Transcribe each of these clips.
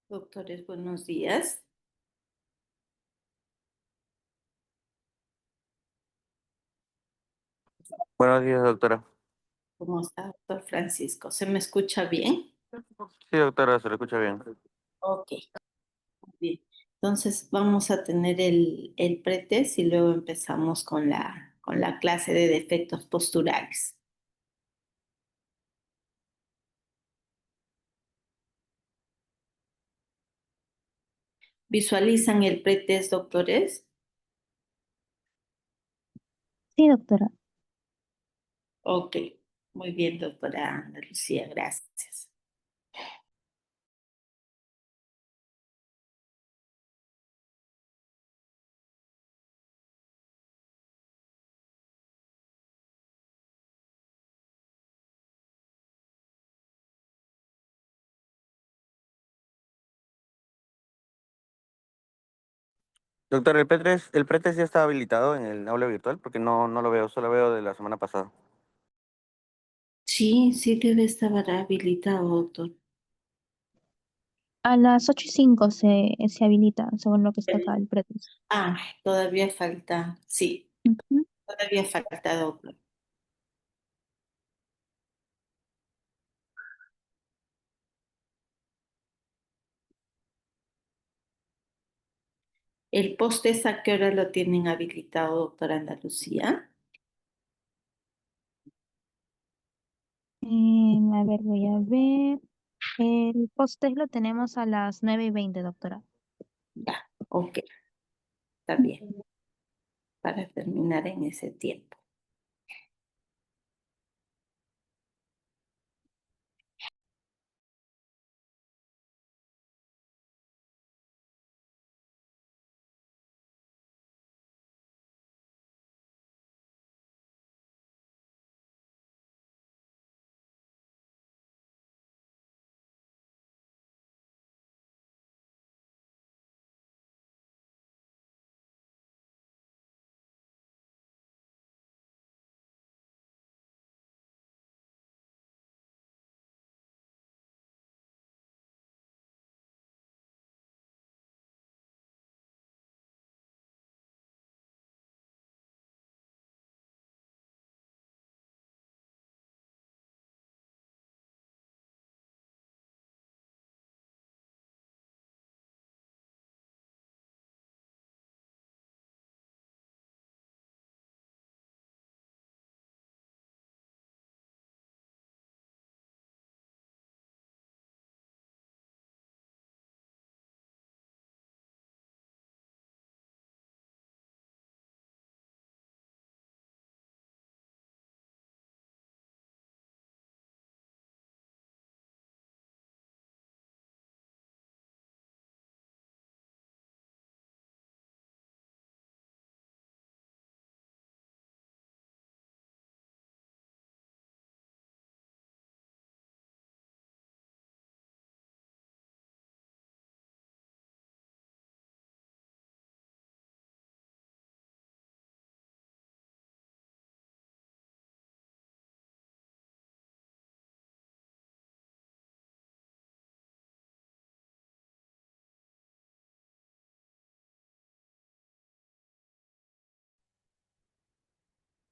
Doctores, buenos días. Buenos días, doctora. ¿Cómo está, doctor Francisco? ¿Se me escucha bien? Sí, doctora, se le escucha bien. Ok, bien. Entonces vamos a tener el pretest y luego empezamos con la clase de defectos posturales. ¿Visualizan el pretest, doctores? Sí, doctora. Ok, muy bien, doctora Ana Lucía, gracias. Doctora, el P3 ya está habilitado en el aula virtual porque no lo veo, solo veo de la semana pasada. Sí, sí debe estar habilitado, doctor. A las 8:05 se habilita, según lo que está acá el pretest. Ah, todavía falta, sí, Ujú. todavía falta, doctor. ¿El post-test a qué hora lo tienen habilitado, doctora Ana Lucía? A ver, voy a ver. El post-test lo tenemos a las 9:20, doctora. Ya, ok, está bien, para terminar en ese tiempo.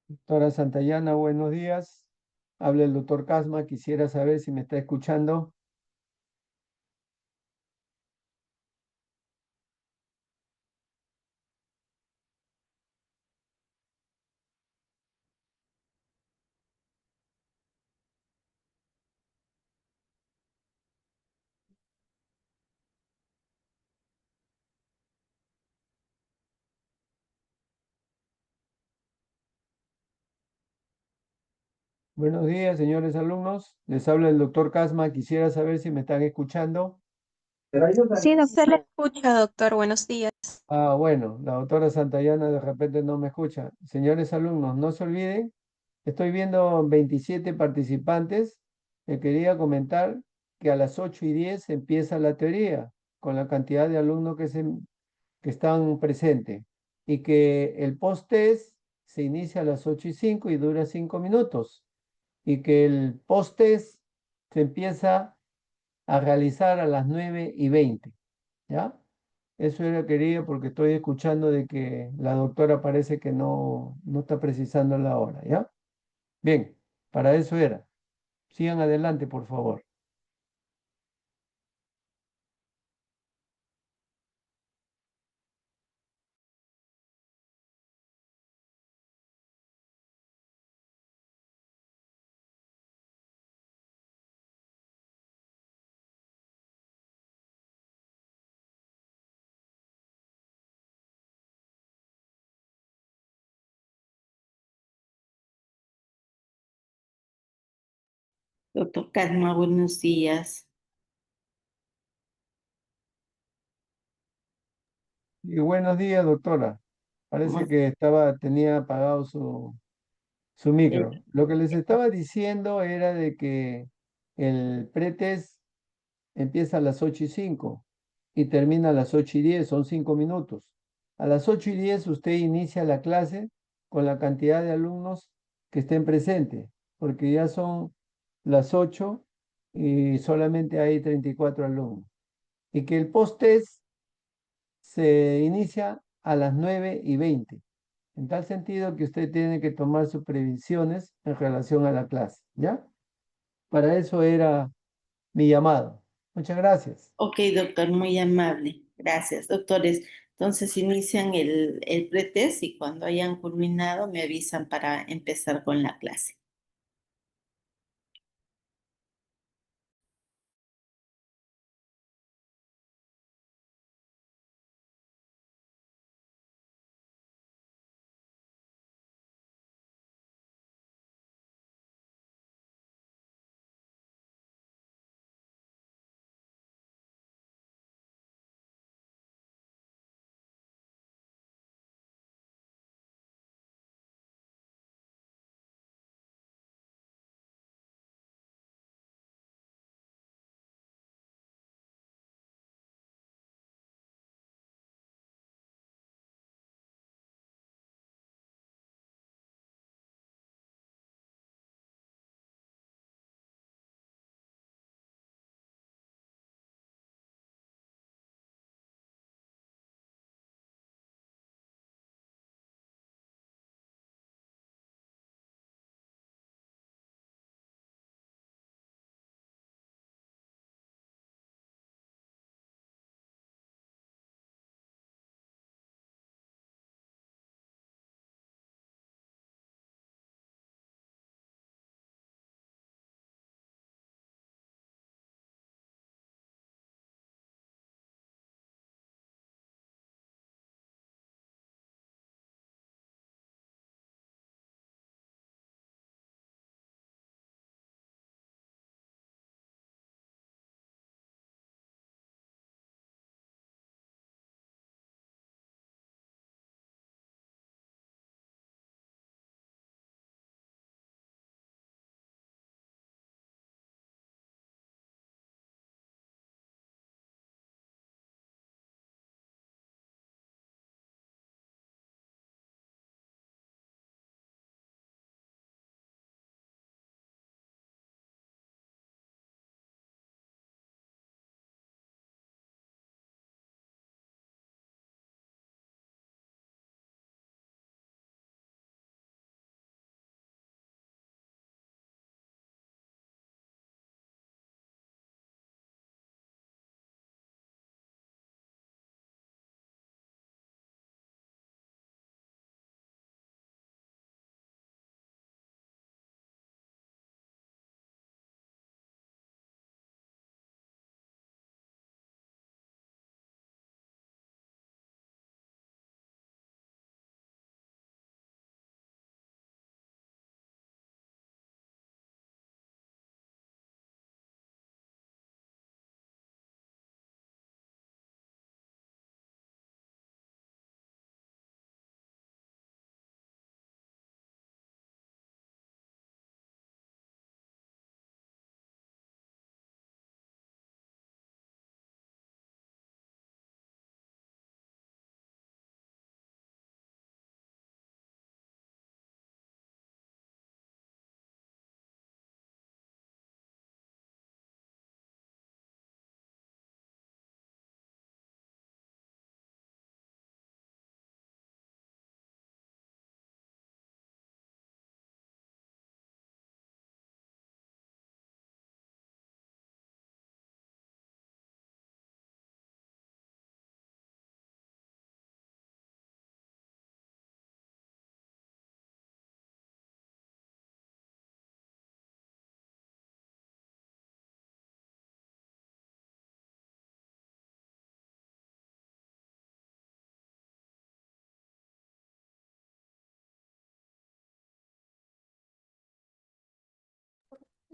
Doctora Santayana, buenos días. Habla el doctor Casma. Quisiera saber si me está escuchando. Buenos días, señores alumnos. Les habla el doctor Casma. Quisiera saber si me están escuchando. Sí, Se le doctora. escucha, doctor. Buenos días. Bueno, la doctora Santayana de repente no me escucha. Señores alumnos, no se olviden, estoy viendo 27 participantes. Me quería comentar que a las 8:10 empieza la teoría con la cantidad de alumnos que están presentes y que el post-test se inicia a las 8:05 y dura 5 minutos y que el post-test se empieza a realizar a las 9:20, ¿ya? Eso era quería porque estoy escuchando de que la doctora parece que no está precisando la hora, ¿ya? Bien, para eso era. Sigan adelante, por favor. Doctor Calma, buenos días. Y buenos días, doctora. ¿Cómo Parece que tenía apagado su está? micro. Lo que les estaba diciendo era de que el pretest empieza a las 8:05 y termina a las 8:10, son 5 minutos. A las 8:10 usted inicia la clase con la cantidad de alumnos que estén presentes, porque ya son las 8 y solamente hay 34 alumnos. Y que el post-test se inicia a las 9:20. En tal sentido que usted tiene que tomar sus previsiones en relación a la clase, ¿ya? Para eso era mi llamado. Muchas gracias. Ok, doctor, muy amable. Gracias, doctores. Entonces inician el pretest y cuando hayan culminado me avisan para empezar con la clase.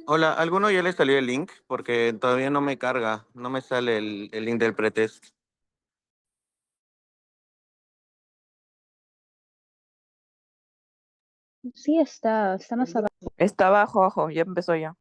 Hola, ¿alguno ya le salió el link? Porque todavía no me carga, no me sale el link del pretest. Sí, está más abajo. Está abajo, abajo, ya empezó ya.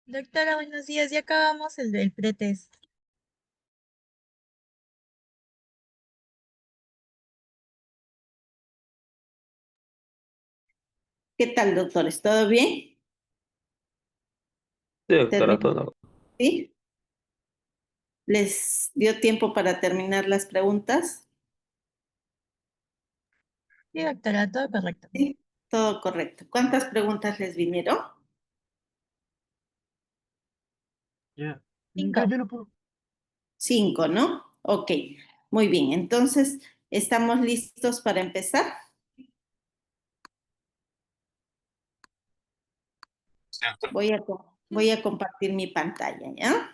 Doctora, buenos días. Ya acabamos el del pretest. ¿Qué tal, doctores? ¿Todo bien? Sí, doctora, ¿Termin- todo. ¿Sí? ¿Les dio tiempo para terminar las preguntas? Sí, doctora, todo correcto. Sí, todo correcto. ¿Cuántas preguntas les vinieron? Ya. Cinco. Cinco, ¿no? Ok, muy bien. Entonces, ¿Estamos listos para empezar? Voy a compartir mi pantalla, ¿ya?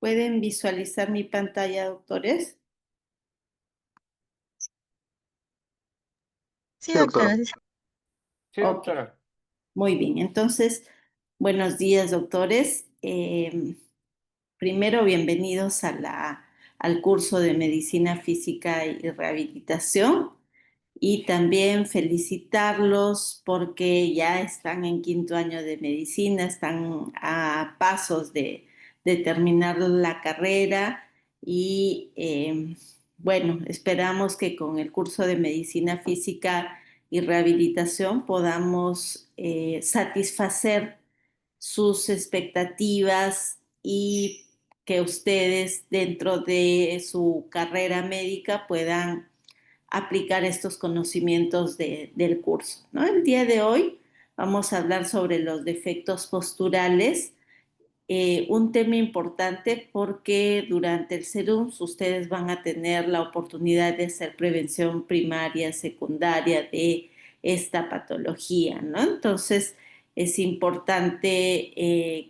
¿Pueden visualizar mi pantalla, doctores? Sí, Sí, doctora. doctora. Sí, Sí, Ok. doctora. Muy bien, entonces, buenos días, doctores. Primero, bienvenidos al curso de Medicina Física y Rehabilitación. Y también felicitarlos porque ya están en quinto año de medicina, están a pasos de terminar la carrera y bueno, esperamos que con el curso de medicina física y rehabilitación podamos satisfacer sus expectativas y que ustedes dentro de su carrera médica puedan aplicar estos conocimientos del curso, ¿no? El día de hoy vamos a hablar sobre los defectos posturales, un tema importante porque durante el SERUMS ustedes van a tener la oportunidad de hacer prevención primaria, secundaria de esta patología, ¿no? Entonces es importante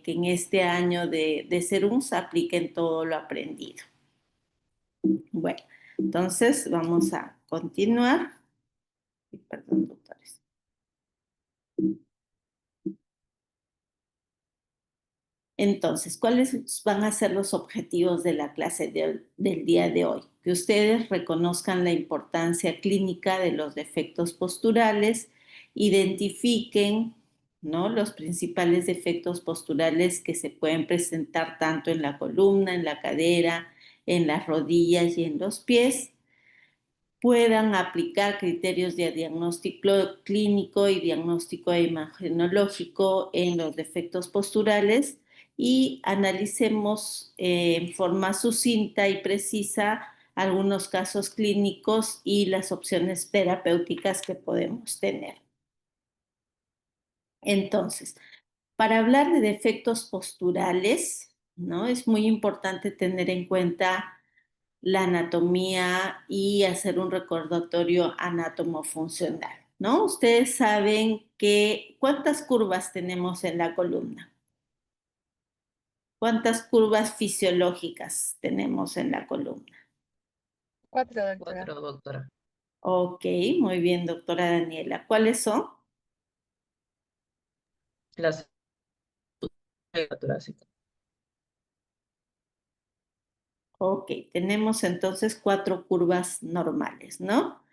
que en este año de SERUMS apliquen todo lo aprendido. Bueno, entonces vamos a continuar. Perdón, doctores. Entonces, ¿cuáles van a ser los objetivos de la clase del día de hoy? Que ustedes reconozcan la importancia clínica de los defectos posturales, identifiquen, ¿no?, los principales defectos posturales que se pueden presentar tanto en la columna, en la cadera, en las rodillas y en los pies, puedan aplicar criterios de diagnóstico clínico y diagnóstico imagenológico en los defectos posturales y analicemos en forma sucinta y precisa algunos casos clínicos y las opciones terapéuticas que podemos tener. Entonces, para hablar de defectos posturales, ¿no?, es muy importante tener en cuenta la anatomía y hacer un recordatorio anatomofuncional, ¿no? Ustedes saben que ¿cuántas curvas tenemos en la columna? ¿Cuántas curvas fisiológicas tenemos en la columna? 4, doctora. 4, doctora. Ok, muy bien, doctora Daniela. ¿Cuáles son? La torácica. Ok, tenemos entonces 4 curvas normales, ¿no?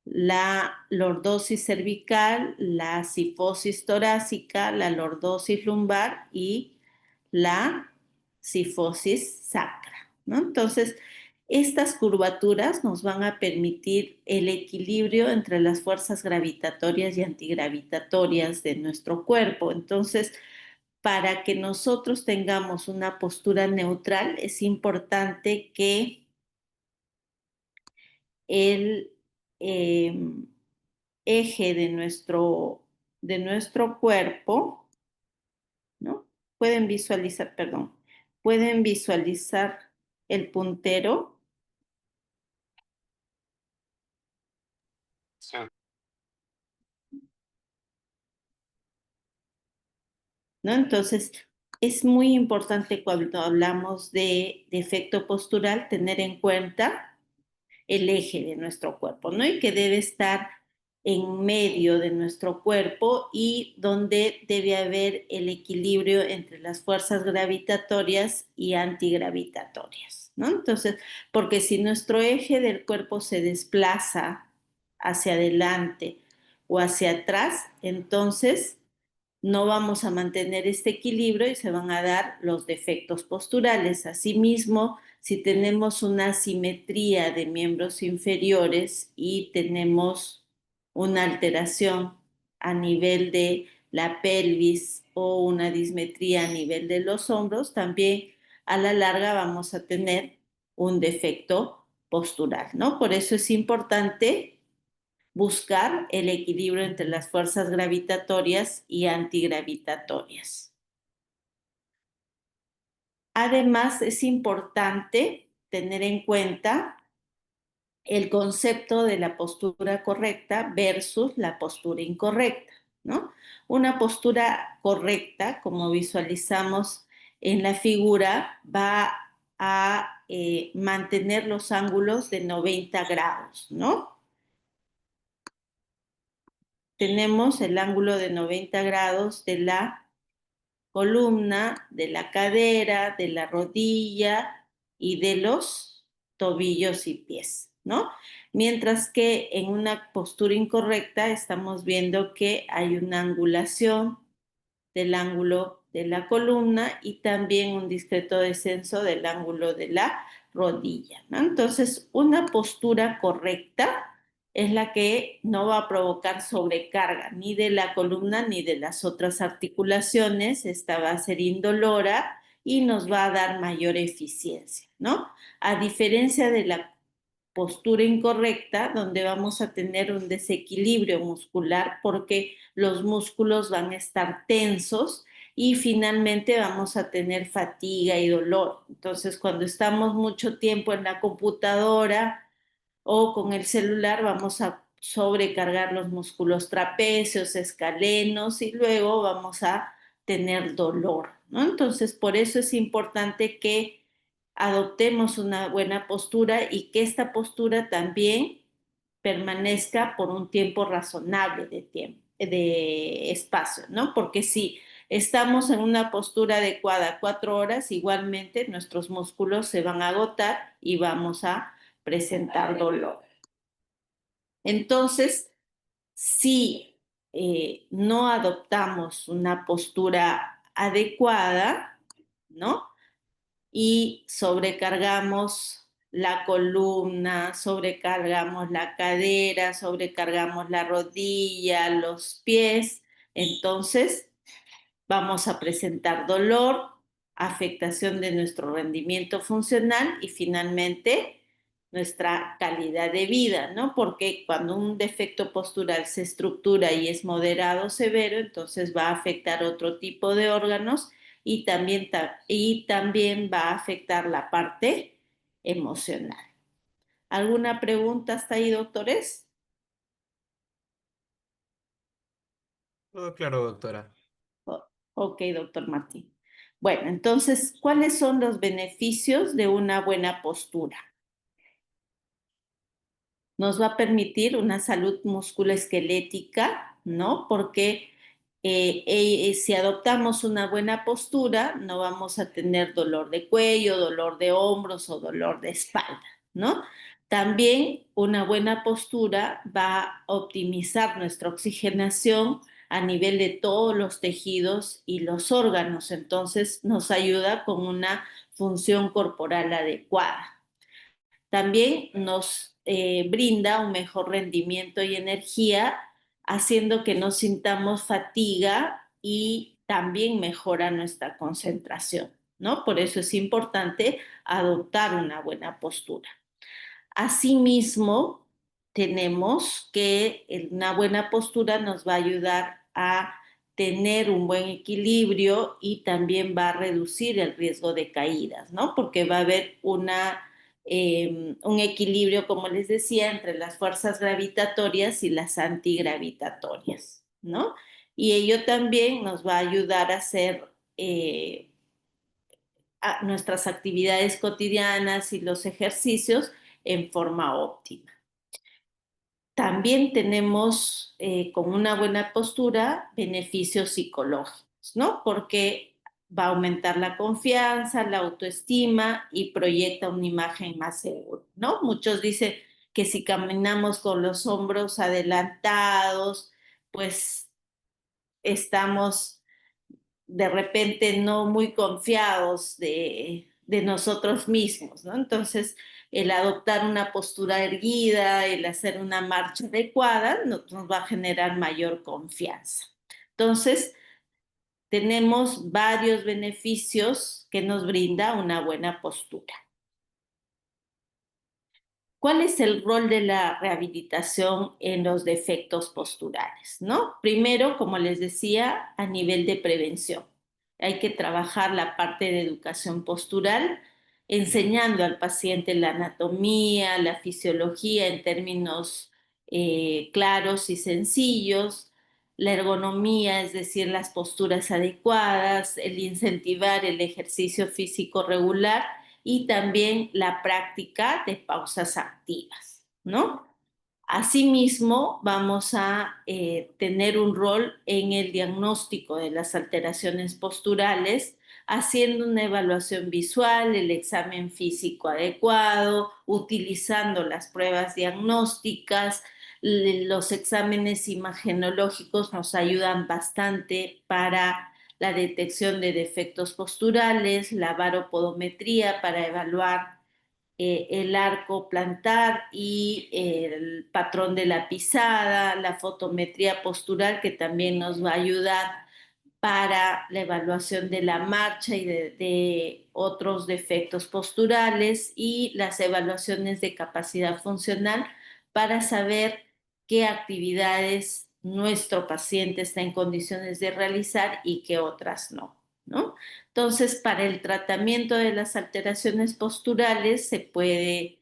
La lordosis cervical, la sifosis torácica, la lordosis lumbar y la sifosis sacra, ¿no? Entonces, estas curvaturas nos van a permitir el equilibrio entre las fuerzas gravitatorias y antigravitatorias de nuestro cuerpo. Entonces, para que nosotros tengamos una postura neutral, es importante que el eje de nuestro cuerpo, ¿no? Pueden visualizar el puntero, Sí. ¿no? Entonces, es muy importante cuando hablamos de defecto postural tener en cuenta el eje de nuestro cuerpo, ¿no? Y que debe estar en medio de nuestro cuerpo y donde debe haber el equilibrio entre las fuerzas gravitatorias y antigravitatorias, ¿no? Entonces, porque si nuestro eje del cuerpo se desplaza hacia adelante o hacia atrás, entonces no vamos a mantener este equilibrio y se van a dar los defectos posturales. Asimismo, si tenemos una asimetría de miembros inferiores y tenemos una alteración a nivel de la pelvis o una dismetría a nivel de los hombros, también a la larga vamos a tener un defecto postural, ¿no? Por eso es importante buscar el equilibrio entre las fuerzas gravitatorias y antigravitatorias. Además, es importante tener en cuenta el concepto de la postura correcta versus la postura incorrecta, ¿no? Una postura correcta, como visualizamos en la figura, va a mantener los ángulos de 90 grados, ¿no? Tenemos el ángulo de 90 grados de la columna, de la cadera, de la rodilla y de los tobillos y pies, ¿no? Mientras que en una postura incorrecta estamos viendo que hay una angulación del ángulo de la columna y también un discreto descenso del ángulo de la rodilla, ¿no? Entonces, una postura correcta es la que no va a provocar sobrecarga ni de la columna ni de las otras articulaciones. Esta va a ser indolora y nos va a dar mayor eficiencia, ¿no? A diferencia de la postura incorrecta, donde vamos a tener un desequilibrio muscular porque los músculos van a estar tensos y finalmente vamos a tener fatiga y dolor. Entonces, cuando estamos mucho tiempo en la computadora o con el celular, vamos a sobrecargar los músculos trapecios, escalenos y luego vamos a tener dolor, ¿no? Entonces, por eso es importante que adoptemos una buena postura y que esta postura también permanezca por un tiempo razonable de tiempo, de espacio, ¿no? Porque si estamos en una postura adecuada 4 horas, igualmente nuestros músculos se van a agotar y vamos a presentar dolor. Entonces, si no adoptamos una postura adecuada, ¿no? Y sobrecargamos la columna, sobrecargamos la cadera, sobrecargamos la rodilla, los pies, entonces vamos a presentar dolor, afectación de nuestro rendimiento funcional y finalmente nuestra calidad de vida, ¿no? Porque cuando un defecto postural se estructura y es moderado o severo, entonces va a afectar otro tipo de órganos y también va a afectar la parte emocional. ¿Alguna pregunta hasta ahí, doctores? Todo claro, doctora. Ok, doctor Martín. Bueno, entonces, ¿cuáles son los beneficios de una buena postura? Nos va a permitir una salud musculoesquelética, ¿no? Porque si adoptamos una buena postura, no vamos a tener dolor de cuello, dolor de hombros o dolor de espalda, ¿no? También una buena postura va a optimizar nuestra oxigenación a nivel de todos los tejidos y los órganos, entonces nos ayuda con una función corporal adecuada. También nos brinda un mejor rendimiento y energía, haciendo que no sintamos fatiga y también mejora nuestra concentración, ¿no? Por eso es importante adoptar una buena postura. Asimismo, tenemos que una buena postura nos va a ayudar a tener un buen equilibrio y también va a reducir el riesgo de caídas, ¿no? Porque va a haber un equilibrio, como les decía, entre las fuerzas gravitatorias y las antigravitatorias, ¿no? Y ello también nos va a ayudar a hacer nuestras actividades cotidianas y los ejercicios en forma óptima. También tenemos con una buena postura beneficios psicológicos, ¿no? Porque va a aumentar la confianza, la autoestima y proyecta una imagen más segura, ¿no? Muchos dicen que si caminamos con los hombros adelantados, pues estamos de repente no muy confiados de nosotros mismos, ¿no? Entonces, el adoptar una postura erguida, el hacer una marcha adecuada, nos va a generar mayor confianza. Entonces, tenemos varios beneficios que nos brinda una buena postura. ¿Cuál es el rol de la rehabilitación en los defectos posturales, ¿no? Primero, como les decía, a nivel de prevención. Hay que trabajar la parte de educación postural, enseñando al paciente la anatomía, la fisiología en términos claros y sencillos, la ergonomía, es decir, las posturas adecuadas, el incentivar el ejercicio físico regular y también la práctica de pausas activas, ¿no? Asimismo, vamos a tener un rol en el diagnóstico de las alteraciones posturales, haciendo una evaluación visual, el examen físico adecuado, utilizando las pruebas diagnósticas. Los exámenes imagenológicos nos ayudan bastante para la detección de defectos posturales, la baropodometría para evaluar el arco plantar y el patrón de la pisada, la fotometría postural que también nos va a ayudar para la evaluación de la marcha y de otros defectos posturales y las evaluaciones de capacidad funcional para saber qué actividades nuestro paciente está en condiciones de realizar y qué otras no, ¿no? Entonces, para el tratamiento de las alteraciones posturales se puede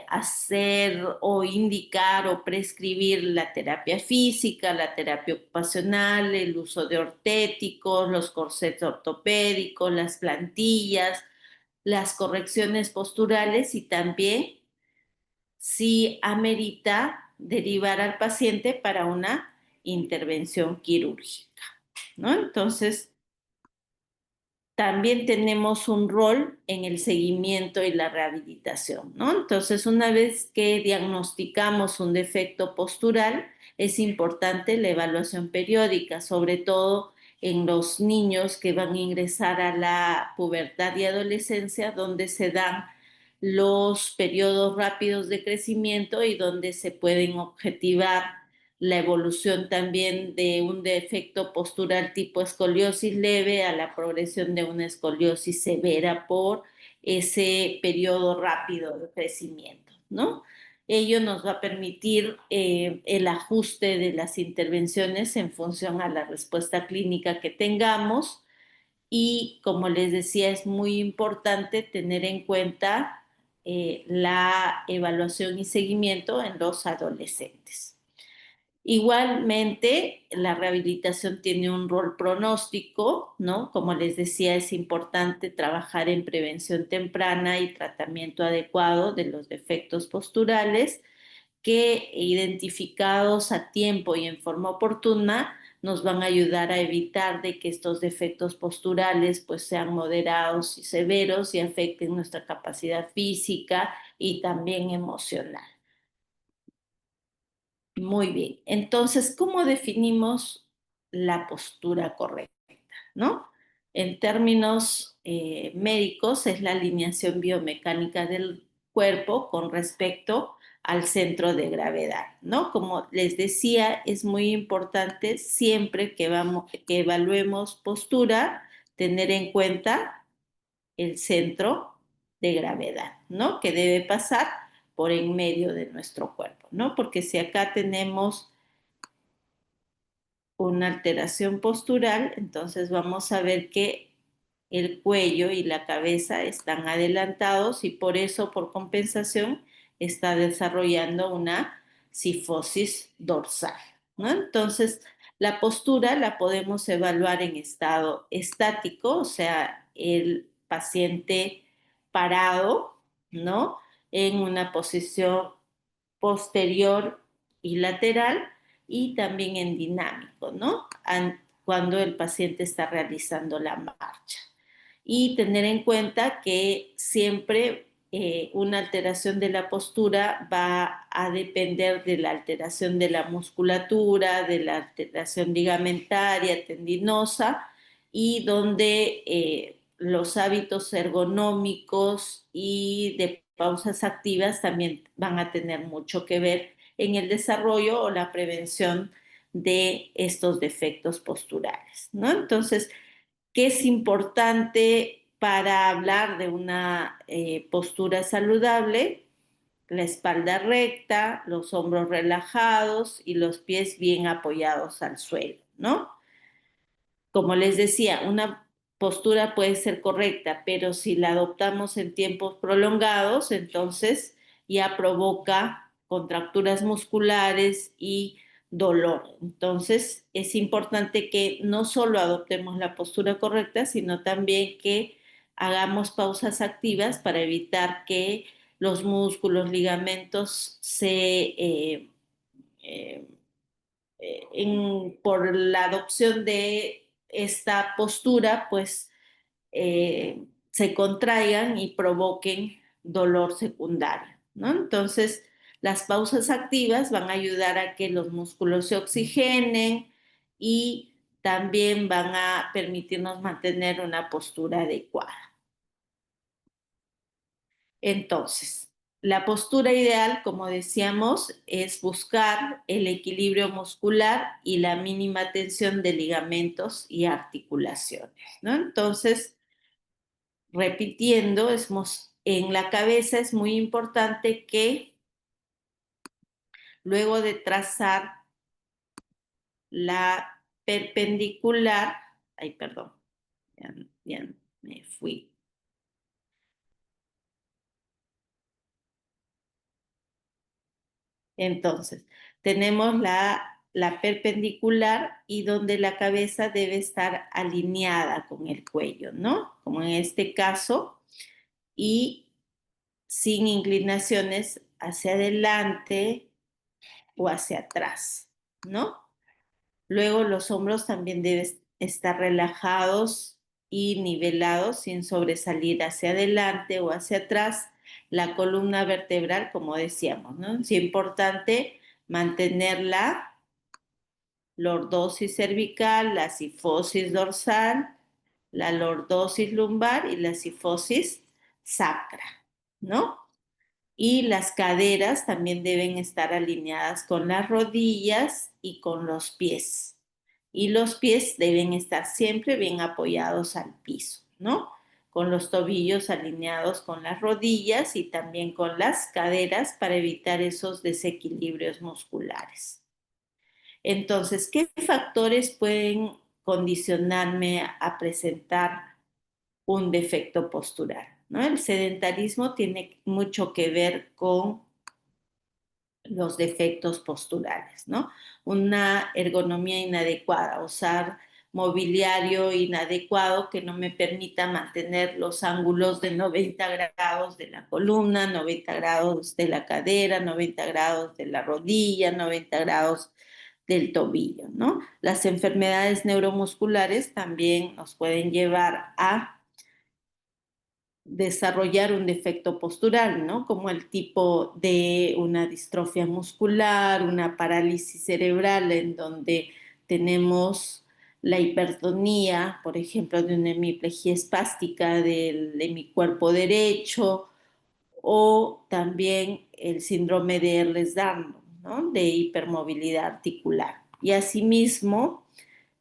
hacer o indicar o prescribir la terapia física, la terapia ocupacional, el uso de ortéticos, los corsets ortopédicos, las plantillas, las correcciones posturales y también si amerita derivar al paciente para una intervención quirúrgica, ¿no? Entonces, también tenemos un rol en el seguimiento y la rehabilitación, ¿no? Entonces, una vez que diagnosticamos un defecto postural, es importante la evaluación periódica, sobre todo en los niños que van a ingresar a la pubertad y adolescencia, donde se dan los periodos rápidos de crecimiento y donde se pueden objetivar la evolución también de un defecto postural tipo escoliosis leve a la progresión de una escoliosis severa por ese periodo rápido de crecimiento, ¿no? Ello nos va a permitir el ajuste de las intervenciones en función a la respuesta clínica que tengamos y, como les decía, es muy importante tener en cuenta la evaluación y seguimiento en los adolescentes. Igualmente, la rehabilitación tiene un rol pronóstico, ¿no? Como les decía, es importante trabajar en prevención temprana y tratamiento adecuado de los defectos posturales que, identificados a tiempo y en forma oportuna, nos van a ayudar a evitar de que estos defectos posturales pues sean moderados y severos y afecten nuestra capacidad física y también emocional. Muy bien. Entonces, ¿cómo definimos la postura correcta, ¿no? En términos médicos, es la alineación biomecánica del cuerpo con respecto al centro de gravedad, ¿no? Como les decía, es muy importante siempre que evaluemos postura, tener en cuenta el centro de gravedad, ¿no? Que debe pasar por en medio de nuestro cuerpo, ¿no? Porque si acá tenemos una alteración postural, entonces vamos a ver que el cuello y la cabeza están adelantados y por eso, por compensación, está desarrollando una cifosis dorsal, ¿no? Entonces, la postura la podemos evaluar en estado estático, o sea, el paciente parado, ¿no? En una posición posterior y lateral y también en dinámico, ¿no? Cuando el paciente está realizando la marcha. Y tener en cuenta que siempre una alteración de la postura va a depender de la alteración de la musculatura, de la alteración ligamentaria, tendinosa, y donde los hábitos ergonómicos y de pausas activas también van a tener mucho que ver en el desarrollo o la prevención de estos defectos posturales, ¿no? Entonces, ¿qué es importante para hablar de una postura saludable? la espalda recta, los hombros relajados y los pies bien apoyados al suelo, ¿no? Como les decía, una postura puede ser correcta, pero si la adoptamos en tiempos prolongados, entonces ya provoca contracturas musculares y dolor. Entonces, es importante que no solo adoptemos la postura correcta, sino también que hagamos pausas activas para evitar que los músculos, ligamentos eh, por la adopción de esta postura, pues se contraigan y provoquen dolor secundario, ¿no? Entonces, las pausas activas van a ayudar a que los músculos se oxigenen y también van a permitirnos mantener una postura adecuada. Entonces, la postura ideal, como decíamos, es buscar el equilibrio muscular y la mínima tensión de ligamentos y articulaciones, ¿no? Entonces, repitiendo, en la cabeza es muy importante que luego de trazar la perpendicular, ay, perdón, ya me fui. Entonces, tenemos la perpendicular y donde la cabeza debe estar alineada con el cuello, ¿no? Como en este caso, y sin inclinaciones hacia adelante o hacia atrás, ¿no? Luego los hombros también deben estar relajados y nivelados sin sobresalir hacia adelante o hacia atrás. La columna vertebral, como decíamos, ¿no? Es importante mantener la lordosis cervical, la sifosis dorsal, la lordosis lumbar y la sifosis sacra, ¿no? Y las caderas también deben estar alineadas con las rodillas y con los pies. Y los pies deben estar siempre bien apoyados al piso, ¿no? Con los tobillos alineados con las rodillas y también con las caderas para evitar esos desequilibrios musculares. Entonces, ¿qué factores pueden condicionarme a presentar un defecto postural, ¿no? El sedentarismo tiene mucho que ver con los defectos posturales, ¿no? Una ergonomía inadecuada, usar mobiliario inadecuado que no me permita mantener los ángulos de 90 grados de la columna, 90 grados de la cadera, 90 grados de la rodilla, 90 grados del tobillo, ¿no? Las enfermedades neuromusculares también nos pueden llevar a desarrollar un defecto postural, ¿no? Como el tipo de una distrofia muscular, una parálisis cerebral en donde tenemos la hipertonía, por ejemplo, de una hemiplegia espástica de mi cuerpo derecho, o también el síndrome de Ehlers-Danlos, ¿no? De hipermovilidad articular. Y asimismo,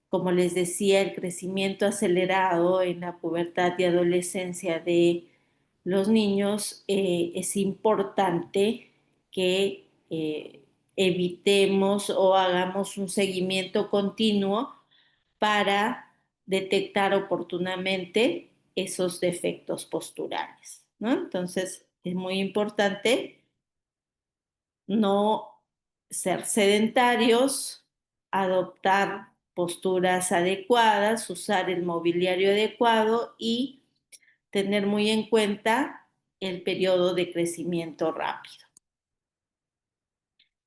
como les decía, el crecimiento acelerado en la pubertad y adolescencia de los niños, es importante que evitemos o hagamos un seguimiento continuo para detectar oportunamente esos defectos posturales, ¿no? Entonces, es muy importante no ser sedentarios, adoptar posturas adecuadas, usar el mobiliario adecuado y tener muy en cuenta el periodo de crecimiento rápido.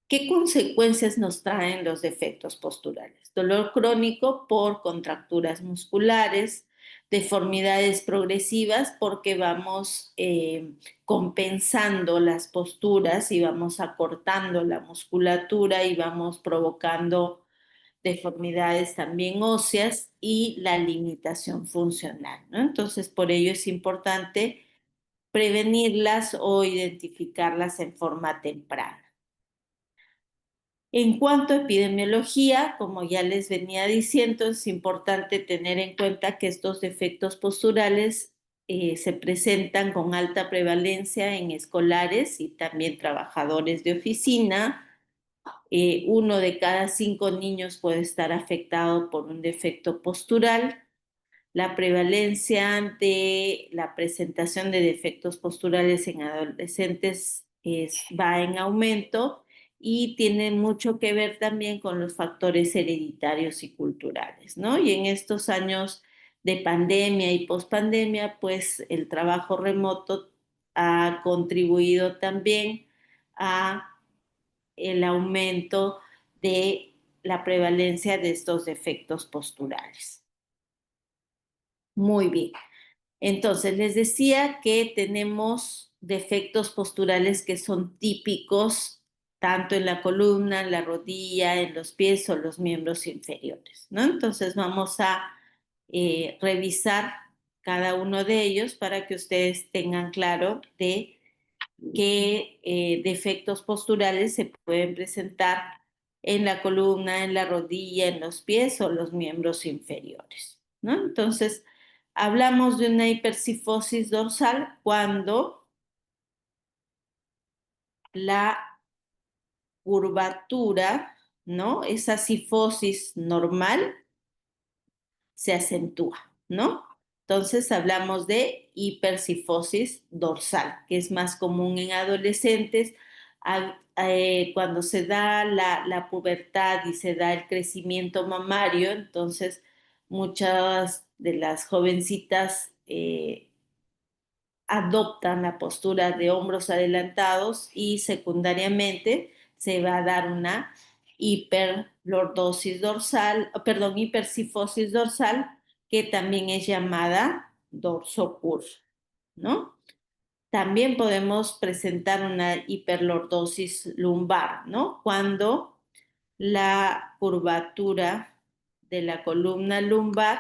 ¿Qué consecuencias nos traen los defectos posturales? Dolor crónico por contracturas musculares, deformidades progresivas porque vamos compensando las posturas y vamos acortando la musculatura y vamos provocando deformidades también óseas y la limitación funcional, ¿no? Entonces, por ello es importante prevenirlas o identificarlas en forma temprana. En cuanto a epidemiología, como ya les venía diciendo, es importante tener en cuenta que estos defectos posturales se presentan con alta prevalencia en escolares y también trabajadores de oficina. 1 de cada 5 niños puede estar afectado por un defecto postural. La prevalencia de la presentación de defectos posturales en adolescentes va en aumento y tiene mucho que ver también con los factores hereditarios y culturales, ¿no? Y en estos años de pandemia y pospandemia, pues el trabajo remoto ha contribuido también a el aumento de la prevalencia de estos defectos posturales. Muy bien. Entonces, les decía que tenemos defectos posturales que son típicos tanto en la columna, en la rodilla, en los pies o los miembros inferiores, ¿no? Entonces, vamos a revisar cada uno de ellos para que ustedes tengan claro de qué defectos posturales se pueden presentar en la columna, en la rodilla, en los pies o los miembros inferiores, ¿no? Entonces, hablamos de una hipercifosis dorsal cuando la curvatura, ¿no? Esa cifosis normal se acentúa, ¿no? Entonces hablamos de hipercifosis dorsal, que es más común en adolescentes. Cuando se da la pubertad y se da el crecimiento mamario, entonces muchas de las jovencitas adoptan la postura de hombros adelantados y secundariamente se va a dar una hiperlordosis dorsal, perdón, hipercifosis dorsal, que también es llamada dorsocur, ¿no? También podemos presentar una hiperlordosis lumbar, ¿no? Cuando la curvatura de la columna lumbar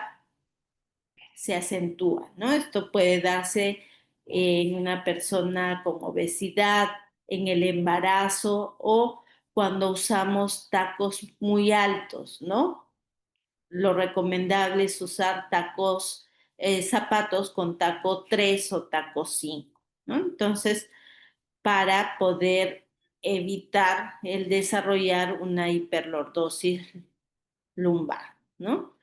se acentúa, ¿no? Esto puede darse en una persona con obesidad, en el embarazo o cuando usamos tacos muy altos, ¿no? Lo recomendable es usar zapatos con taco 3 o taco 5, ¿no? Entonces, para poder evitar el desarrollar una hiperlordosis lumbar, ¿no?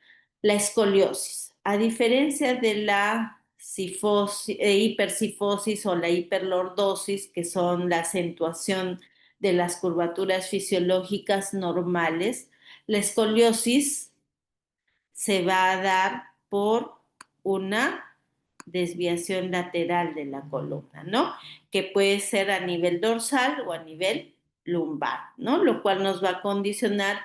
La escoliosis. A diferencia de la hipercifosis o la hiperlordosis, que son la acentuación de las curvaturas fisiológicas normales, la escoliosis se va a dar por una desviación lateral de la columna, ¿no? Que puede ser a nivel dorsal o a nivel lumbar, ¿no? Lo cual nos va a condicionar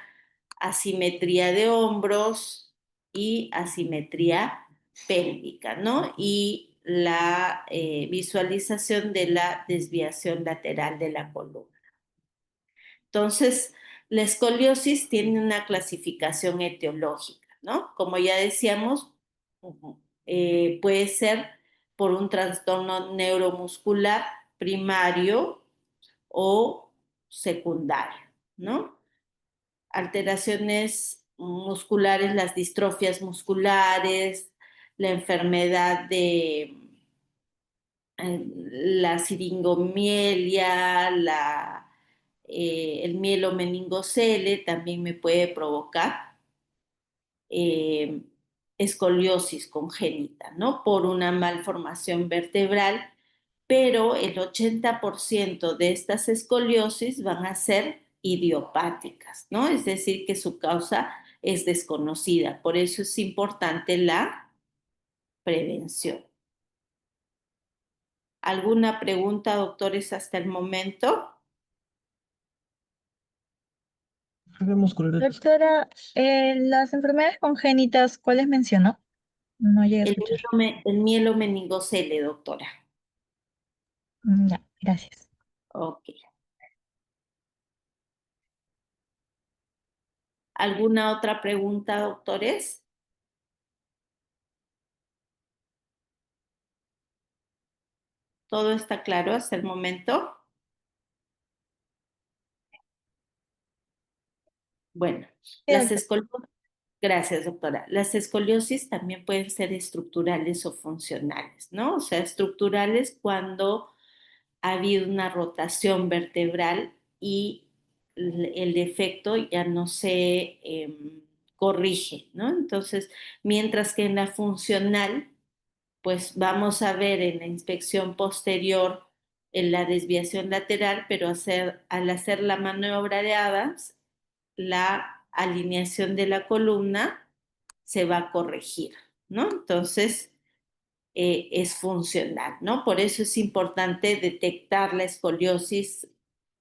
asimetría de hombros y asimetría pélvica, ¿no? Y la visualización de la desviación lateral de la columna. Entonces, la escoliosis tiene una clasificación etiológica, ¿no? Como ya decíamos, puede ser por un trastorno neuromuscular primario o secundario, ¿no? Alteraciones musculares, las distrofias musculares, la enfermedad de la siringomielia, el mielomeningocele también me puede provocar eh, escoliosis congénita, ¿no? Por una malformación vertebral, pero el 80% de estas escoliosis van a ser idiopáticas, ¿no? Es decir, que su causa es desconocida. Por eso es importante la prevención. ¿Alguna pregunta, doctores, hasta el momento? Doctora, las enfermedades congénitas, ¿cuáles mencionó? No llegué a El, escuchar. el mielomeningocele, doctora. Ya, gracias. Ok. ¿Alguna otra pregunta, doctores? ¿Todo está claro hasta el momento? Bueno, Sí, las doctora. Gracias, doctora. Las escoliosis también pueden ser estructurales o funcionales, ¿no? O sea, estructurales cuando ha habido una rotación vertebral y el defecto ya no se corrige, ¿no? Entonces, mientras que en la funcional, pues vamos a ver en la inspección posterior en la desviación lateral, pero al hacer la maniobra de Adams, la alineación de la columna se va a corregir, ¿no? Entonces, es funcional, ¿no? Por eso es importante detectar la escoliosis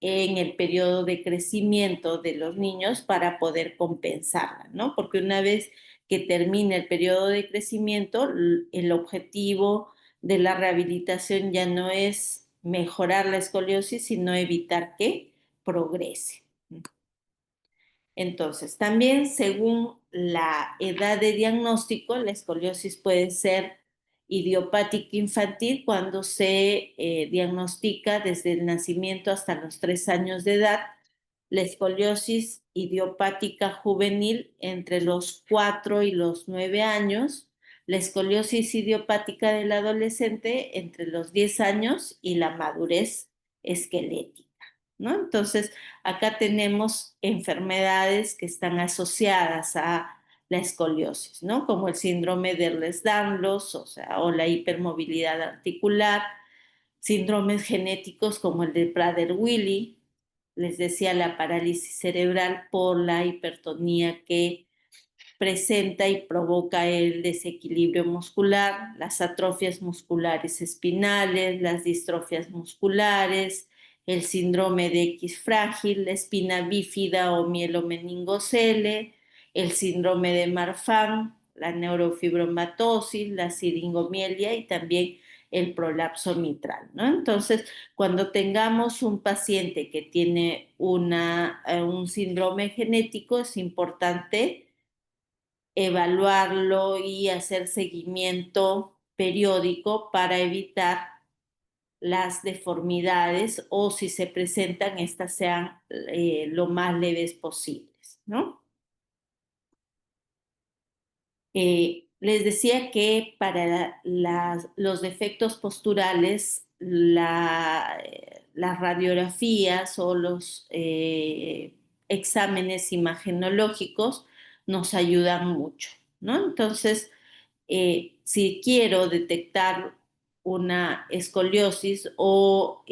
en el periodo de crecimiento de los niños para poder compensarla, ¿no? Porque una vez que termine el periodo de crecimiento, el objetivo de la rehabilitación ya no es mejorar la escoliosis, sino evitar que progrese. Entonces, también según la edad de diagnóstico, la escoliosis puede ser idiopática infantil cuando se diagnostica desde el nacimiento hasta los 3 años de edad, la escoliosis idiopática juvenil entre los 4 y los 9 años, la escoliosis idiopática del adolescente entre los 10 años y la madurez esquelética, ¿no? Entonces, acá tenemos enfermedades que están asociadas a la escoliosis, ¿no? Como el síndrome de Ehlers-Danlos, o la hipermovilidad articular, síndromes genéticos como el de Prader-Willi, les decía la parálisis cerebral por la hipertonía que presenta y provoca el desequilibrio muscular, las atrofias musculares espinales, las distrofias musculares, el síndrome de X frágil, la espina bífida o mielomeningocele, el síndrome de Marfan, la neurofibromatosis, la siringomielia y también el prolapso mitral, ¿no? Entonces, cuando tengamos un paciente que tiene un síndrome genético, es importante evaluarlo y hacer seguimiento periódico para evitar las deformidades o si se presentan, estas sean lo más leves posibles, ¿no? Les decía que para los defectos posturales, las radiografías o los exámenes imagenológicos nos ayudan mucho, ¿no? Entonces, si quiero detectar una escoliosis o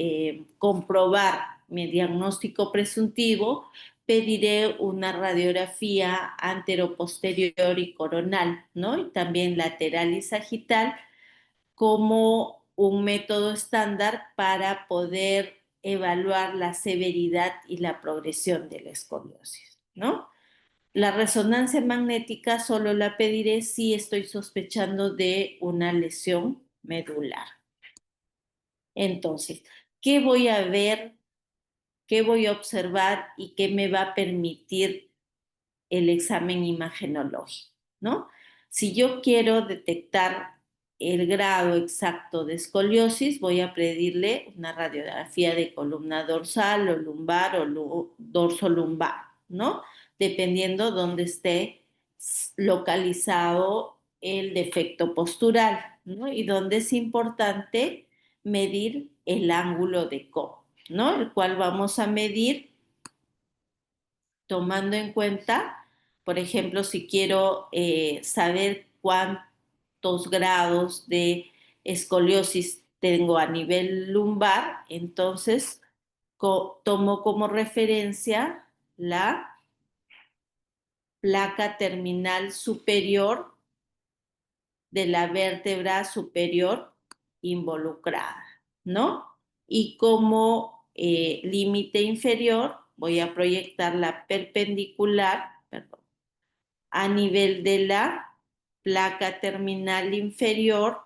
comprobar mi diagnóstico presuntivo, pediré una radiografía anteroposterior y coronal, ¿no? Y también lateral y sagital como un método estándar para poder evaluar la severidad y la progresión de la escoliosis, ¿no? La resonancia magnética solo la pediré si estoy sospechando de una lesión medular. Entonces, ¿qué voy a ver? ¿Qué voy a observar y qué me va a permitir el examen imagenológico, ¿no? Si yo quiero detectar el grado exacto de escoliosis, voy a pedirle una radiografía de columna dorsal o lumbar o dorso lumbar, ¿no? Dependiendo dónde esté localizado el defecto postural, ¿no? Y donde es importante medir el ángulo de Cobb, ¿no? El cual vamos a medir tomando en cuenta, por ejemplo, si quiero saber cuántos grados de escoliosis tengo a nivel lumbar, entonces tomo como referencia la placa terminal superior de la vértebra superior involucrada, ¿no? Y como límite inferior voy a proyectar la perpendicular, perdón, a nivel de la placa terminal inferior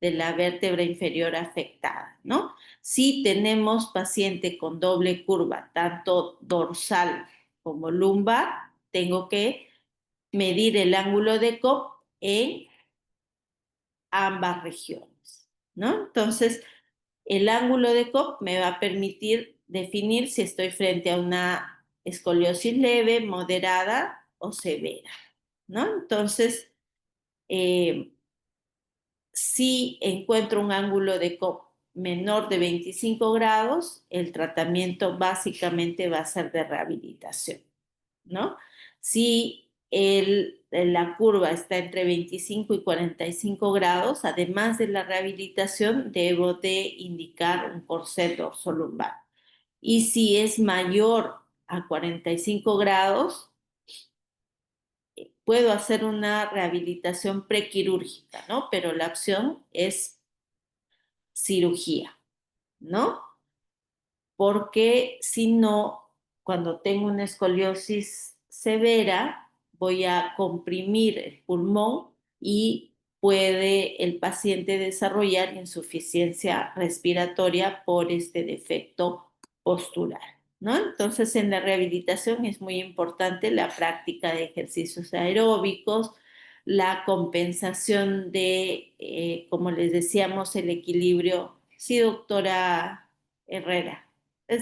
de la vértebra inferior afectada, ¿no? Si tenemos paciente con doble curva, tanto dorsal como lumbar, tengo que medir el ángulo de Cobb en ambas regiones, ¿no? Entonces, el ángulo de Cobb me va a permitir definir si estoy frente a una escoliosis leve, moderada o severa. ¿no? Entonces, eh, si encuentro un ángulo de COP menor de 25 grados, el tratamiento básicamente va a ser de rehabilitación, ¿no? Si la curva está entre 25 y 45 grados, además de la rehabilitación, debo de indicar un corset dorsolumbar. Y si es mayor a 45 grados, puedo hacer una rehabilitación prequirúrgica, ¿no? Pero la opción es cirugía, ¿no? Porque si no, cuando tengo una escoliosis severa, voy a comprimir el pulmón y puede el paciente desarrollar insuficiencia respiratoria por este defecto postural, ¿no? Entonces, en la rehabilitación es muy importante la práctica de ejercicios aeróbicos, la compensación de, como les decíamos, el equilibrio. Sí, doctora Herrera.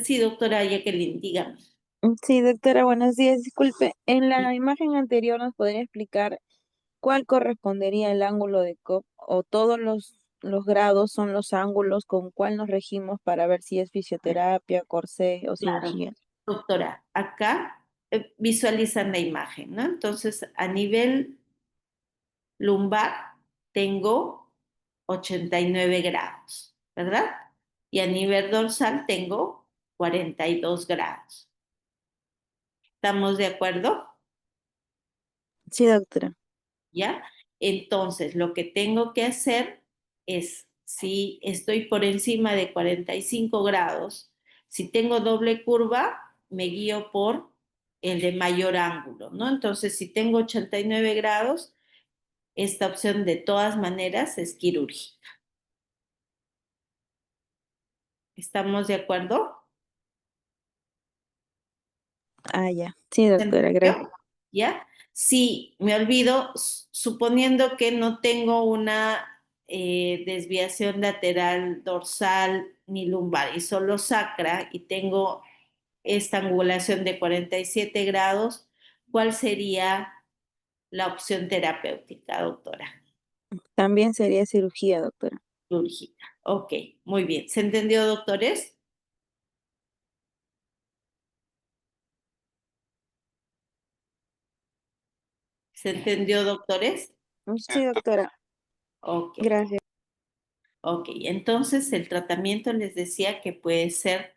Sí, doctora Jacqueline, dígame. Sí, doctora, buenos días. Disculpe, en la imagen anterior nos podría explicar cuál correspondería el ángulo de COP o todos los grados son los ángulos con cuál nos regimos para ver si es fisioterapia, corsé o Claro, cirugía. doctora, acá visualizan la imagen, ¿no? Entonces, a nivel lumbar tengo 89 grados, ¿verdad? Y a nivel dorsal tengo 42 grados. ¿Estamos de acuerdo? Sí, doctora. ¿Ya? Entonces, lo que tengo que hacer es, si estoy por encima de 45 grados, si tengo doble curva, me guío por el de mayor ángulo, ¿no? Entonces, si tengo 89 grados, esta opción de todas maneras es quirúrgica. ¿Estamos de acuerdo? Ah, ya. Sí, ¿Se doctora, gracias. entendió? ¿Ya? Si me olvido, suponiendo que no tengo una desviación lateral dorsal ni lumbar y solo sacra y tengo esta angulación de 47 grados, ¿cuál sería la opción terapéutica, doctora? También sería cirugía, doctora. Quirúrgica. Ok, muy bien. ¿Se entendió, doctores? ¿Se entendió, doctores? Sí, doctora, Ok. gracias. Ok, entonces el tratamiento les decía que puede ser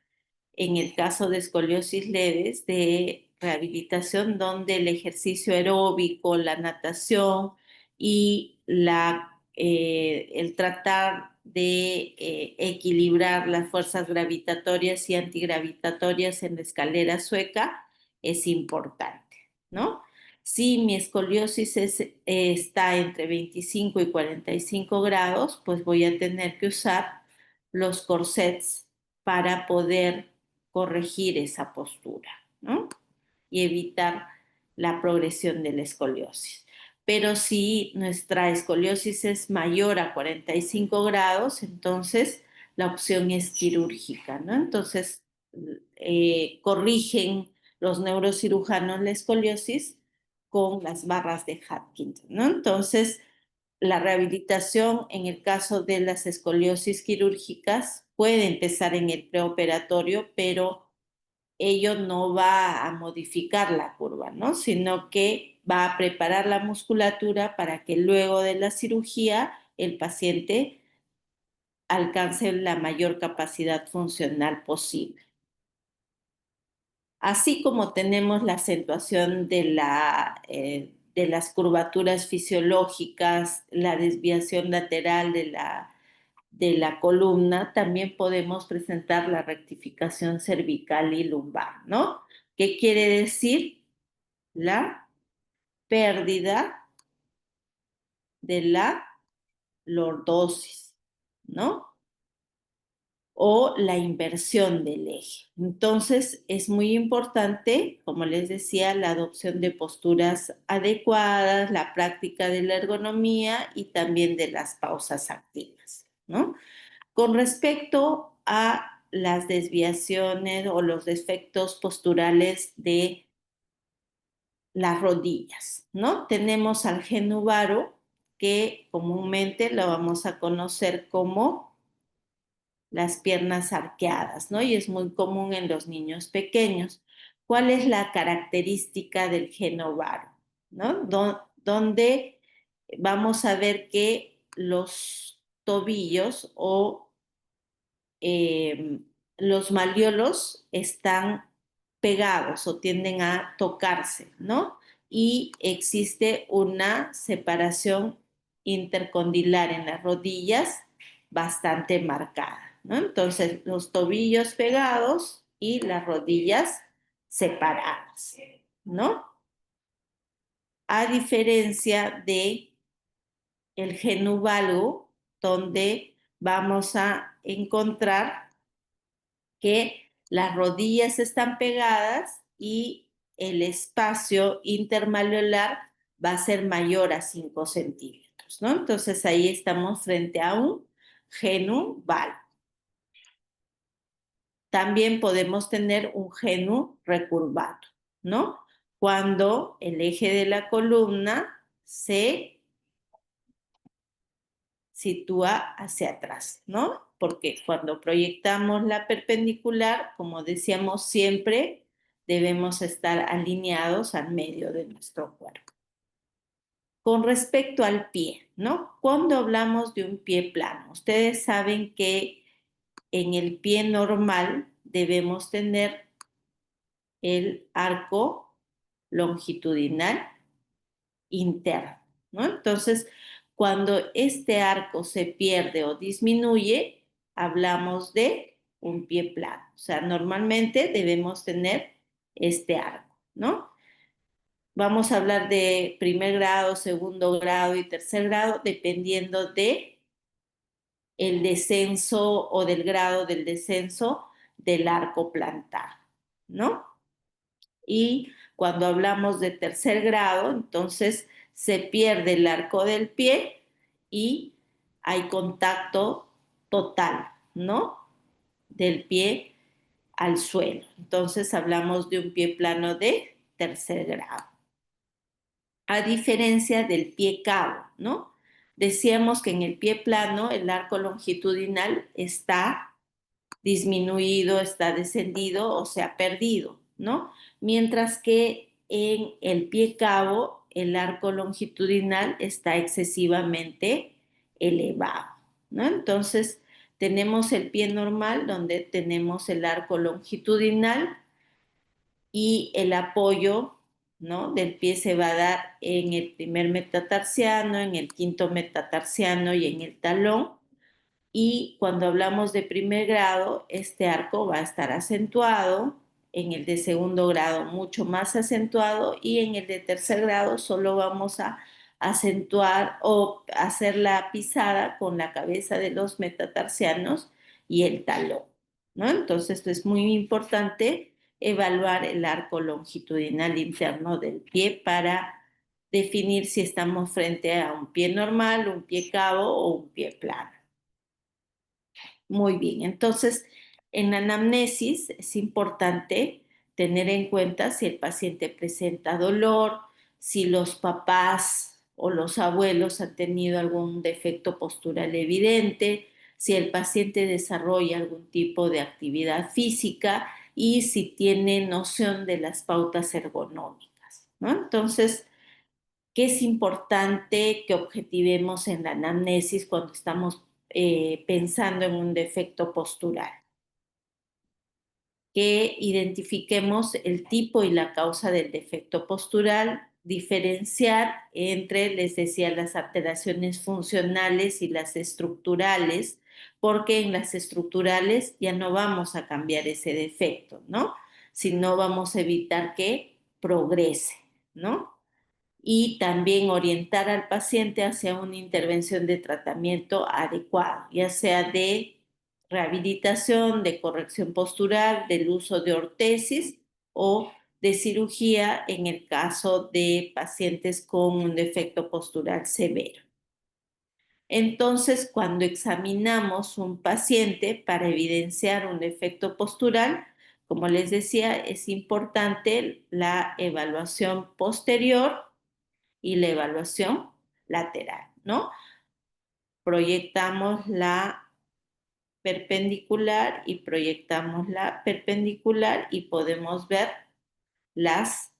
en el caso de escoliosis leves de rehabilitación donde el ejercicio aeróbico, la natación y el tratar de equilibrar las fuerzas gravitatorias y antigravitatorias en la escalera sueca es importante, ¿no? Si mi escoliosis está entre 25 y 45 grados, pues voy a tener que usar los corsets para poder corregir esa postura, ¿no? Y evitar la progresión de la escoliosis. Pero si nuestra escoliosis es mayor a 45 grados, entonces la opción es quirúrgica, ¿no? Entonces corrigen los neurocirujanos la escoliosis con las barras de Hutchinson, ¿no? Entonces, la rehabilitación en el caso de las escoliosis quirúrgicas puede empezar en el preoperatorio, pero ello no va a modificar la curva, ¿no? Sino que va a preparar la musculatura para que luego de la cirugía el paciente alcance la mayor capacidad funcional posible. Así como tenemos la acentuación de las curvaturas fisiológicas, la desviación lateral de la columna, también podemos presentar la rectificación cervical y lumbar, ¿no? ¿Qué quiere decir? La pérdida de la lordosis, ¿no? O la inversión del eje. Entonces, es muy importante, como les decía, la adopción de posturas adecuadas, la práctica de la ergonomía y también de las pausas activas, ¿no? Con respecto a las desviaciones o los defectos posturales de las rodillas, ¿no? Tenemos al genu varo, que comúnmente lo vamos a conocer como las piernas arqueadas, ¿no? Y es muy común en los niños pequeños. ¿Cuál es la característica del genu varo? ¿No? Donde vamos a ver que los tobillos o los malleolos están pegados o tienden a tocarse, ¿no? Y existe una separación intercondilar en las rodillas bastante marcada, ¿no? Entonces, los tobillos pegados y las rodillas separadas, ¿no? A diferencia de el genu valgo, donde vamos a encontrar que las rodillas están pegadas y el espacio intermalleolar va a ser mayor a 5 centímetros, ¿no? Entonces ahí estamos frente a un genu valgo. También podemos tener un genu recurvado, ¿no? Cuando el eje de la columna se sitúa hacia atrás, ¿no? Porque cuando proyectamos la perpendicular, como decíamos siempre, debemos estar alineados al medio de nuestro cuerpo. Con respecto al pie, ¿no? Cuando hablamos de un pie plano, ustedes saben que en el pie normal debemos tener el arco longitudinal interno, ¿no? Entonces, cuando este arco se pierde o disminuye, hablamos de un pie plano. O sea, normalmente debemos tener este arco, ¿no? Vamos a hablar de primer grado, segundo grado y tercer grado, dependiendo de el descenso o del grado del descenso del arco plantar, ¿no? Y cuando hablamos de tercer grado, entonces se pierde el arco del pie y hay contacto total, ¿no? Del pie al suelo. Entonces hablamos de un pie plano de tercer grado. A diferencia del pie cabo, ¿no? Decíamos que en el pie plano el arco longitudinal está disminuido, está descendido o se ha perdido, ¿no? Mientras que en el pie cabo el arco longitudinal está excesivamente elevado, ¿no? Entonces tenemos el pie normal donde tenemos el arco longitudinal y el apoyo, ¿no? Del pie se va a dar en el primer metatarsiano, en el quinto metatarsiano y en el talón. Y cuando hablamos de primer grado, este arco va a estar acentuado, en el de segundo grado mucho más acentuado y en el de tercer grado solo vamos a acentuar o hacer la pisada con la cabeza de los metatarsianos y el talón, ¿no? Entonces es muy importante evaluar el arco longitudinal interno del pie para definir si estamos frente a un pie normal, un pie cabo o un pie plano. Muy bien, entonces en la anamnesis es importante tener en cuenta si el paciente presenta dolor, si los papás o los abuelos han tenido algún defecto postural evidente, si el paciente desarrolla algún tipo de actividad física y si tiene noción de las pautas ergonómicas, ¿no? Entonces, ¿qué es importante que objetivemos en la anamnesis cuando estamos pensando en un defecto postural? Que identifiquemos el tipo y la causa del defecto postural, diferenciar entre, les decía, las alteraciones funcionales y las estructurales, porque en las estructurales ya no vamos a cambiar ese defecto, ¿no? Sino vamos a evitar que progrese, ¿no? Y también orientar al paciente hacia una intervención de tratamiento adecuado, ya sea de rehabilitación, de corrección postural, del uso de ortesis o de cirugía en el caso de pacientes con un defecto postural severo. Entonces, cuando examinamos un paciente para evidenciar un defecto postural, Como les decía, es importante la evaluación posterior y la evaluación lateral, ¿no? Proyectamos la perpendicular y proyectamos la perpendicular y podemos ver las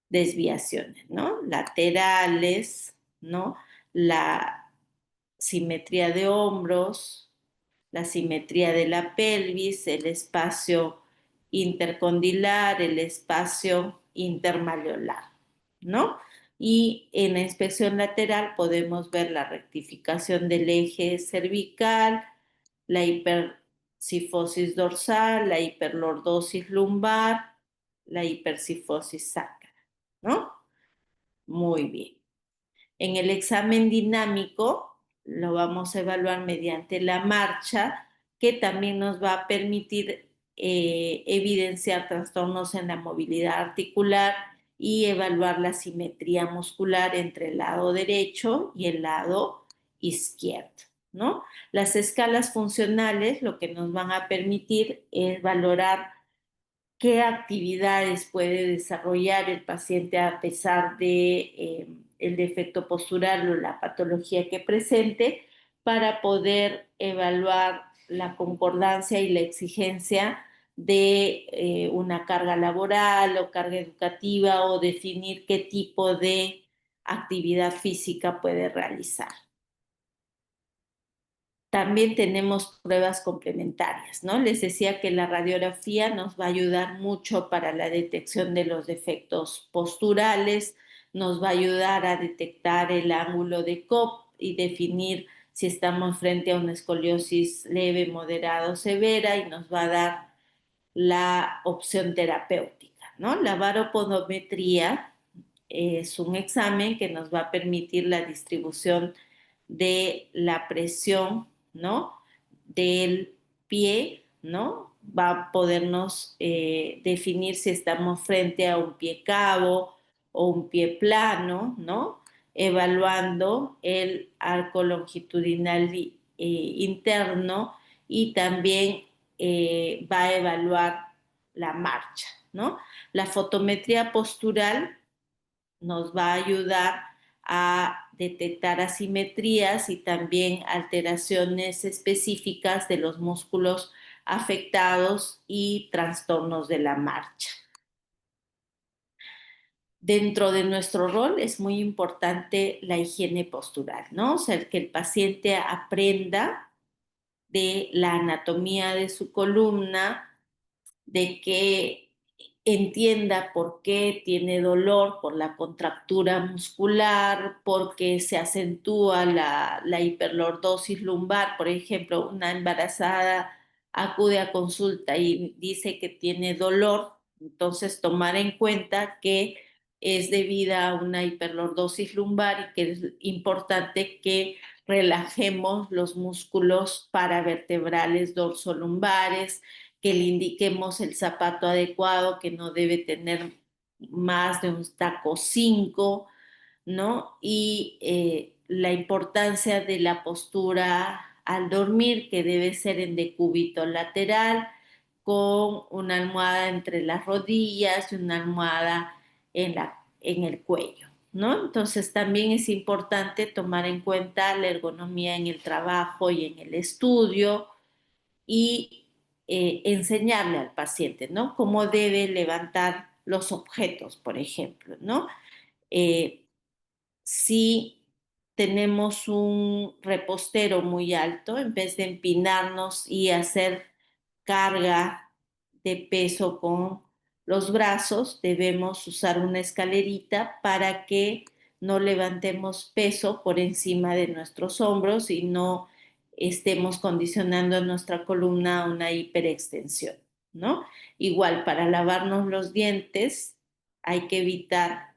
desviaciones, ¿no? Laterales, ¿no? La simetría de hombros, la simetría de la pelvis, el espacio intercondilar, el espacio intermalleolar, ¿no? Y en la inspección lateral podemos ver la rectificación del eje cervical, la hipercifosis dorsal, la hiperlordosis lumbar, la hipercifosis sacra, ¿no? Muy bien. En el examen dinámico lo vamos a evaluar mediante la marcha, que también nos va a permitir evidenciar trastornos en la movilidad articular y evaluar la simetría muscular entre el lado derecho y el lado izquierdo, ¿no? Las escalas funcionales lo que nos van a permitir es valorar qué actividades puede desarrollar el paciente a pesar de el defecto postural o la patología que presente para poder evaluar la concordancia y la exigencia de una carga laboral o carga educativa o definir qué tipo de actividad física puede realizar. También tenemos pruebas complementarias, ¿no? Les decía que la radiografía nos va a ayudar mucho para la detección de los defectos posturales, nos va a ayudar a detectar el ángulo de Cobb y definir si estamos frente a una escoliosis leve, moderada o severa y nos va a dar la opción terapéutica, ¿no? La baropodometría es un examen que nos va a permitir la distribución de la presión, ¿no? Del pie, ¿no? Va a podernos definir si estamos frente a un pie cabo o un pie plano, ¿no? Evaluando el arco longitudinal interno y también va a evaluar la marcha, ¿no? La fotometría postural nos va a ayudar a detectar asimetrías y también alteraciones específicas de los músculos afectados y trastornos de la marcha. Dentro de nuestro rol es muy importante la higiene postural, ¿no? O sea, que el paciente aprenda de la anatomía de su columna, de que entienda por qué tiene dolor por la contractura muscular, porque se acentúa la hiperlordosis lumbar. Por ejemplo, una embarazada acude a consulta y dice que tiene dolor, entonces tomar en cuenta que es debida a una hiperlordosis lumbar y que es importante que relajemos los músculos paravertebrales dorsolumbares, que le indiquemos el zapato adecuado, que no debe tener más de un taco 5, ¿no? Y la importancia de la postura al dormir, que debe ser en decúbito lateral, con una almohada entre las rodillas y una almohada en el cuello, ¿no? Entonces también es importante tomar en cuenta la ergonomía en el trabajo y en el estudio y enseñarle al paciente, ¿no? Cómo debe levantar los objetos, por ejemplo, ¿no? Eh, si tenemos un repostero muy alto, en vez de empinarnos y hacer carga de peso con los brazos, debemos usar una escalerita para que no levantemos peso por encima de nuestros hombros y no estemos condicionando nuestra columna a una hiperextensión, ¿no? Igual, para lavarnos los dientes hay que evitar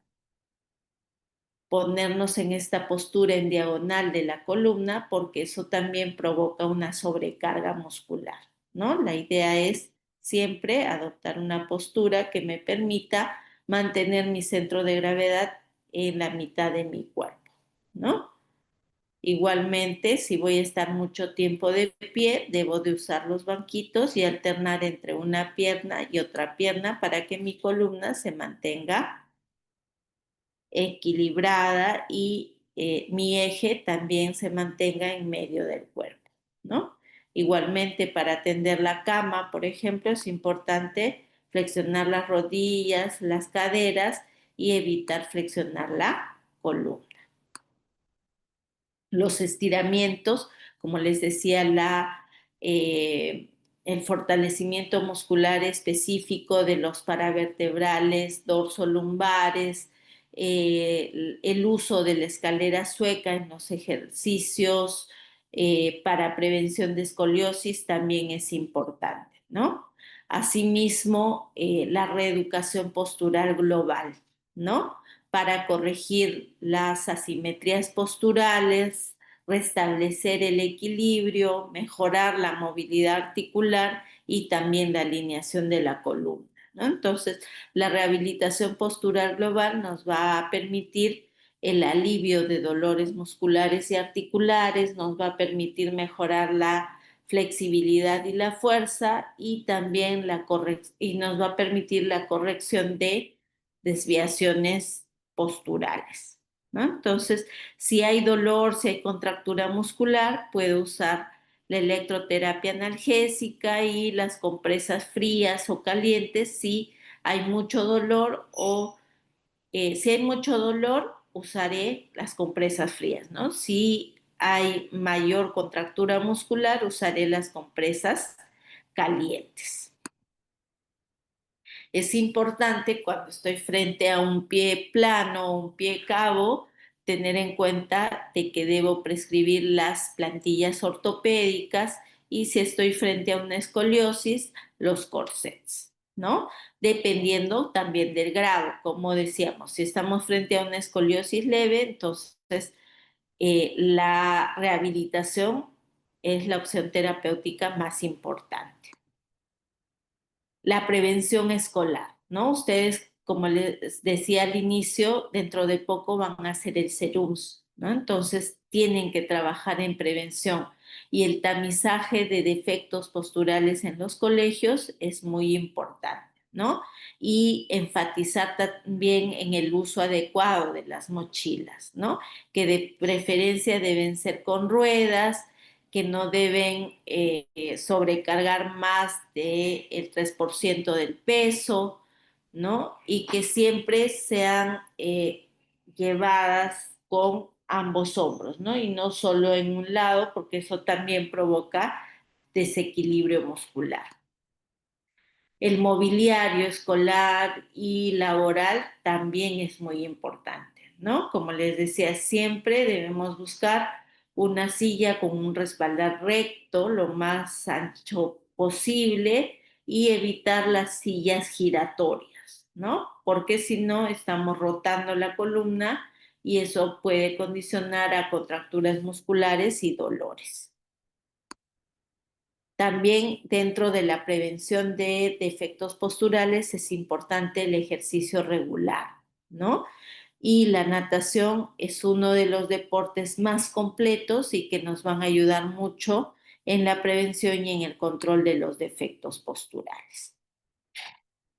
ponernos en esta postura en diagonal de la columna porque eso también provoca una sobrecarga muscular, ¿no? La idea es siempre adoptar una postura que me permita mantener mi centro de gravedad en la mitad de mi cuerpo, ¿no? Igualmente, si voy a estar mucho tiempo de pie, debo de usar los banquitos y alternar entre una pierna y otra pierna para que mi columna se mantenga equilibrada y mi eje también se mantenga en medio del cuerpo, ¿no? Igualmente, para tender la cama, por ejemplo, es importante flexionar las rodillas, las caderas y evitar flexionar la columna. Los estiramientos, como les decía, el fortalecimiento muscular específico de los paravertebrales, dorsolumbares, el uso de la escalera sueca en los ejercicios para prevención de escoliosis también es importante, ¿no? Asimismo, la reeducación postural global, ¿no? Para corregir las asimetrías posturales, restablecer el equilibrio, mejorar la movilidad articular y también la alineación de la columna, ¿no? Entonces, la rehabilitación postural global nos va a permitir el alivio de dolores musculares y articulares, nos va a permitir mejorar la flexibilidad y la fuerza y también y nos va a permitir la corrección de desviaciones posturales, ¿no? Entonces, si hay dolor, si hay contractura muscular, puedo usar la electroterapia analgésica y las compresas frías o calientes si hay mucho dolor o si hay mucho dolor, usaré las compresas frías, ¿no? Si hay mayor contractura muscular, usaré las compresas calientes. Es importante cuando estoy frente a un pie plano o un pie cabo, tener en cuenta de que debo prescribir las plantillas ortopédicas y si estoy frente a una escoliosis, los corsets, ¿no? Dependiendo también del grado, como decíamos, si estamos frente a una escoliosis leve, entonces la rehabilitación es la opción terapéutica más importante. La prevención escolar, ¿no? Ustedes, como les decía al inicio, dentro de poco van a hacer el SERUMS, ¿no? Entonces tienen que trabajar en prevención y el tamizaje de defectos posturales en los colegios es muy importante, ¿no? Y enfatizar también en el uso adecuado de las mochilas, ¿no? Que de preferencia deben ser con ruedas, que no deben sobrecargar más del 3% del peso, ¿no? Y que siempre sean llevadas con ambos hombros, ¿no? Y no solo en un lado, porque eso también provoca desequilibrio muscular. El mobiliario escolar y laboral también es muy importante, ¿no? Como les decía, siempre debemos buscar una silla con un respaldar recto, lo más ancho posible, y evitar las sillas giratorias, ¿no? Porque si no, estamos rotando la columna y eso puede condicionar a contracturas musculares y dolores. También dentro de la prevención de defectos posturales es importante el ejercicio regular, ¿no? Y la natación es uno de los deportes más completos y que nos van a ayudar mucho en la prevención y en el control de los defectos posturales.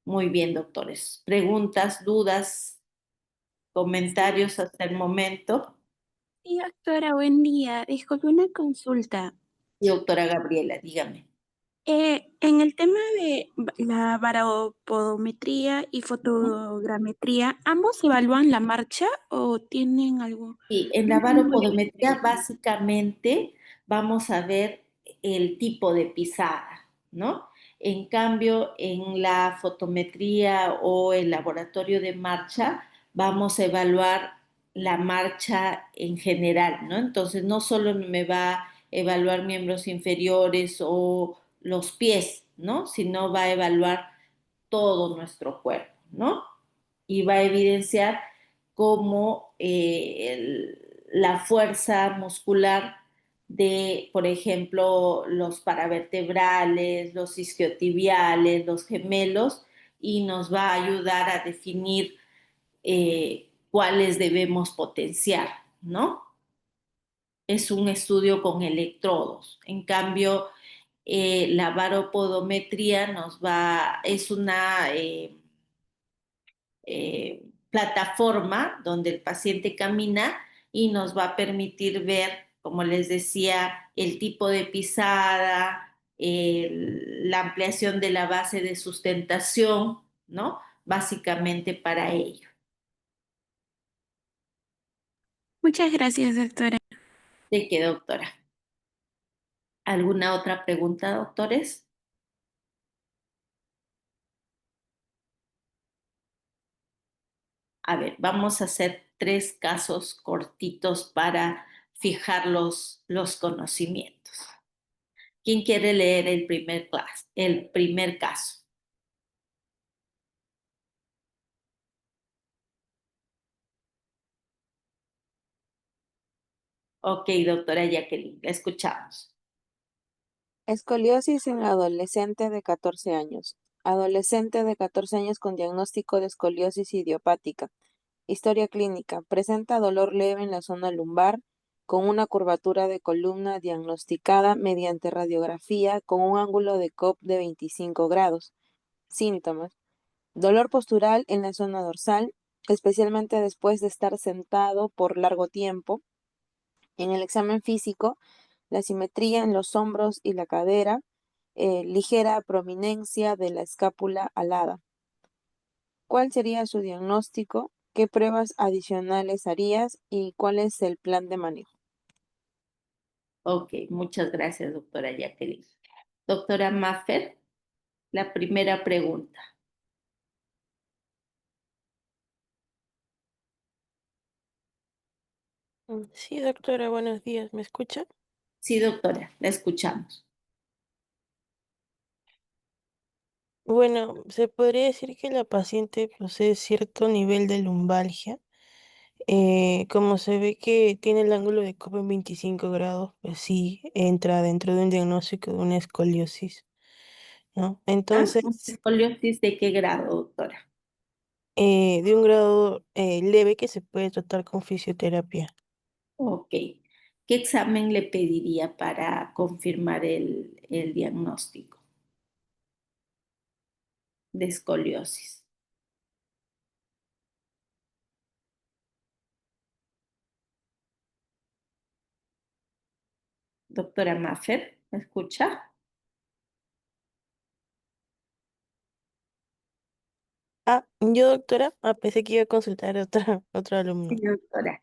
Muy bien, doctores. ¿Preguntas, dudas, comentarios hasta el momento? Sí, doctora, buen día. Disculpe una consulta. Y doctora Gabriela, dígame. En el tema de la baropodometría y fotogrametría, ¿ambos evalúan la marcha o tienen algo? Sí, en la baropodometría básicamente vamos a ver el tipo de pisada, ¿no? En cambio, en la fotometría o el laboratorio de marcha vamos a evaluar la marcha en general, ¿no? Entonces, no solo me va a evaluar miembros inferiores o los pies, ¿no? Sino va a evaluar todo nuestro cuerpo, ¿no? Y va a evidenciar cómo la fuerza muscular de, por ejemplo, los paravertebrales, los isquiotibiales, los gemelos, y nos va a ayudar a definir cuáles debemos potenciar, ¿no? es un estudio con electrodos. En cambio, la baropodometría es una plataforma donde el paciente camina y nos va a permitir ver, como les decía, el tipo de pisada, la ampliación de la base de sustentación, ¿no? Básicamente para ello. Muchas gracias, doctora. ¿De qué, doctora? ¿Alguna otra pregunta, doctores? A ver, vamos a hacer 3 casos cortitos para fijar los conocimientos. ¿Quién quiere leer el primer caso? Ok, doctora Jacqueline, la escuchamos. Escoliosis en adolescente de 14 años. Adolescente de 14 años con diagnóstico de escoliosis idiopática. Historia clínica. Presenta dolor leve en la zona lumbar con una curvatura de columna diagnosticada mediante radiografía con un ángulo de COP de 25 grados. Síntomas. Dolor postural en la zona dorsal, especialmente después de estar sentado por largo tiempo. En el examen físico, la simetría en los hombros y la cadera, ligera prominencia de la escápula alada. ¿Cuál sería su diagnóstico? ¿Qué pruebas adicionales harías y cuál es el plan de manejo? Ok, muchas gracias, doctora Jacqueline. Doctora Maffer, la primera pregunta. Sí, doctora, buenos días. ¿Me escucha? Sí, doctora, la escuchamos. Bueno, se podría decir que la paciente posee cierto nivel de lumbalgia. Como se ve que tiene el ángulo de copa en 25 grados, pues sí entra dentro de un diagnóstico de una escoliosis, ¿no? ¿Ah? ¿Una Entonces, escoliosis de qué grado, doctora? de un grado leve que se puede tratar con fisioterapia. Ok. ¿Qué examen le pediría para confirmar el diagnóstico de escoliosis? Doctora Maffer, ¿me escucha? Ah, yo, doctora, pensé que iba a consultar a otra, otro Sí, alumno. doctora.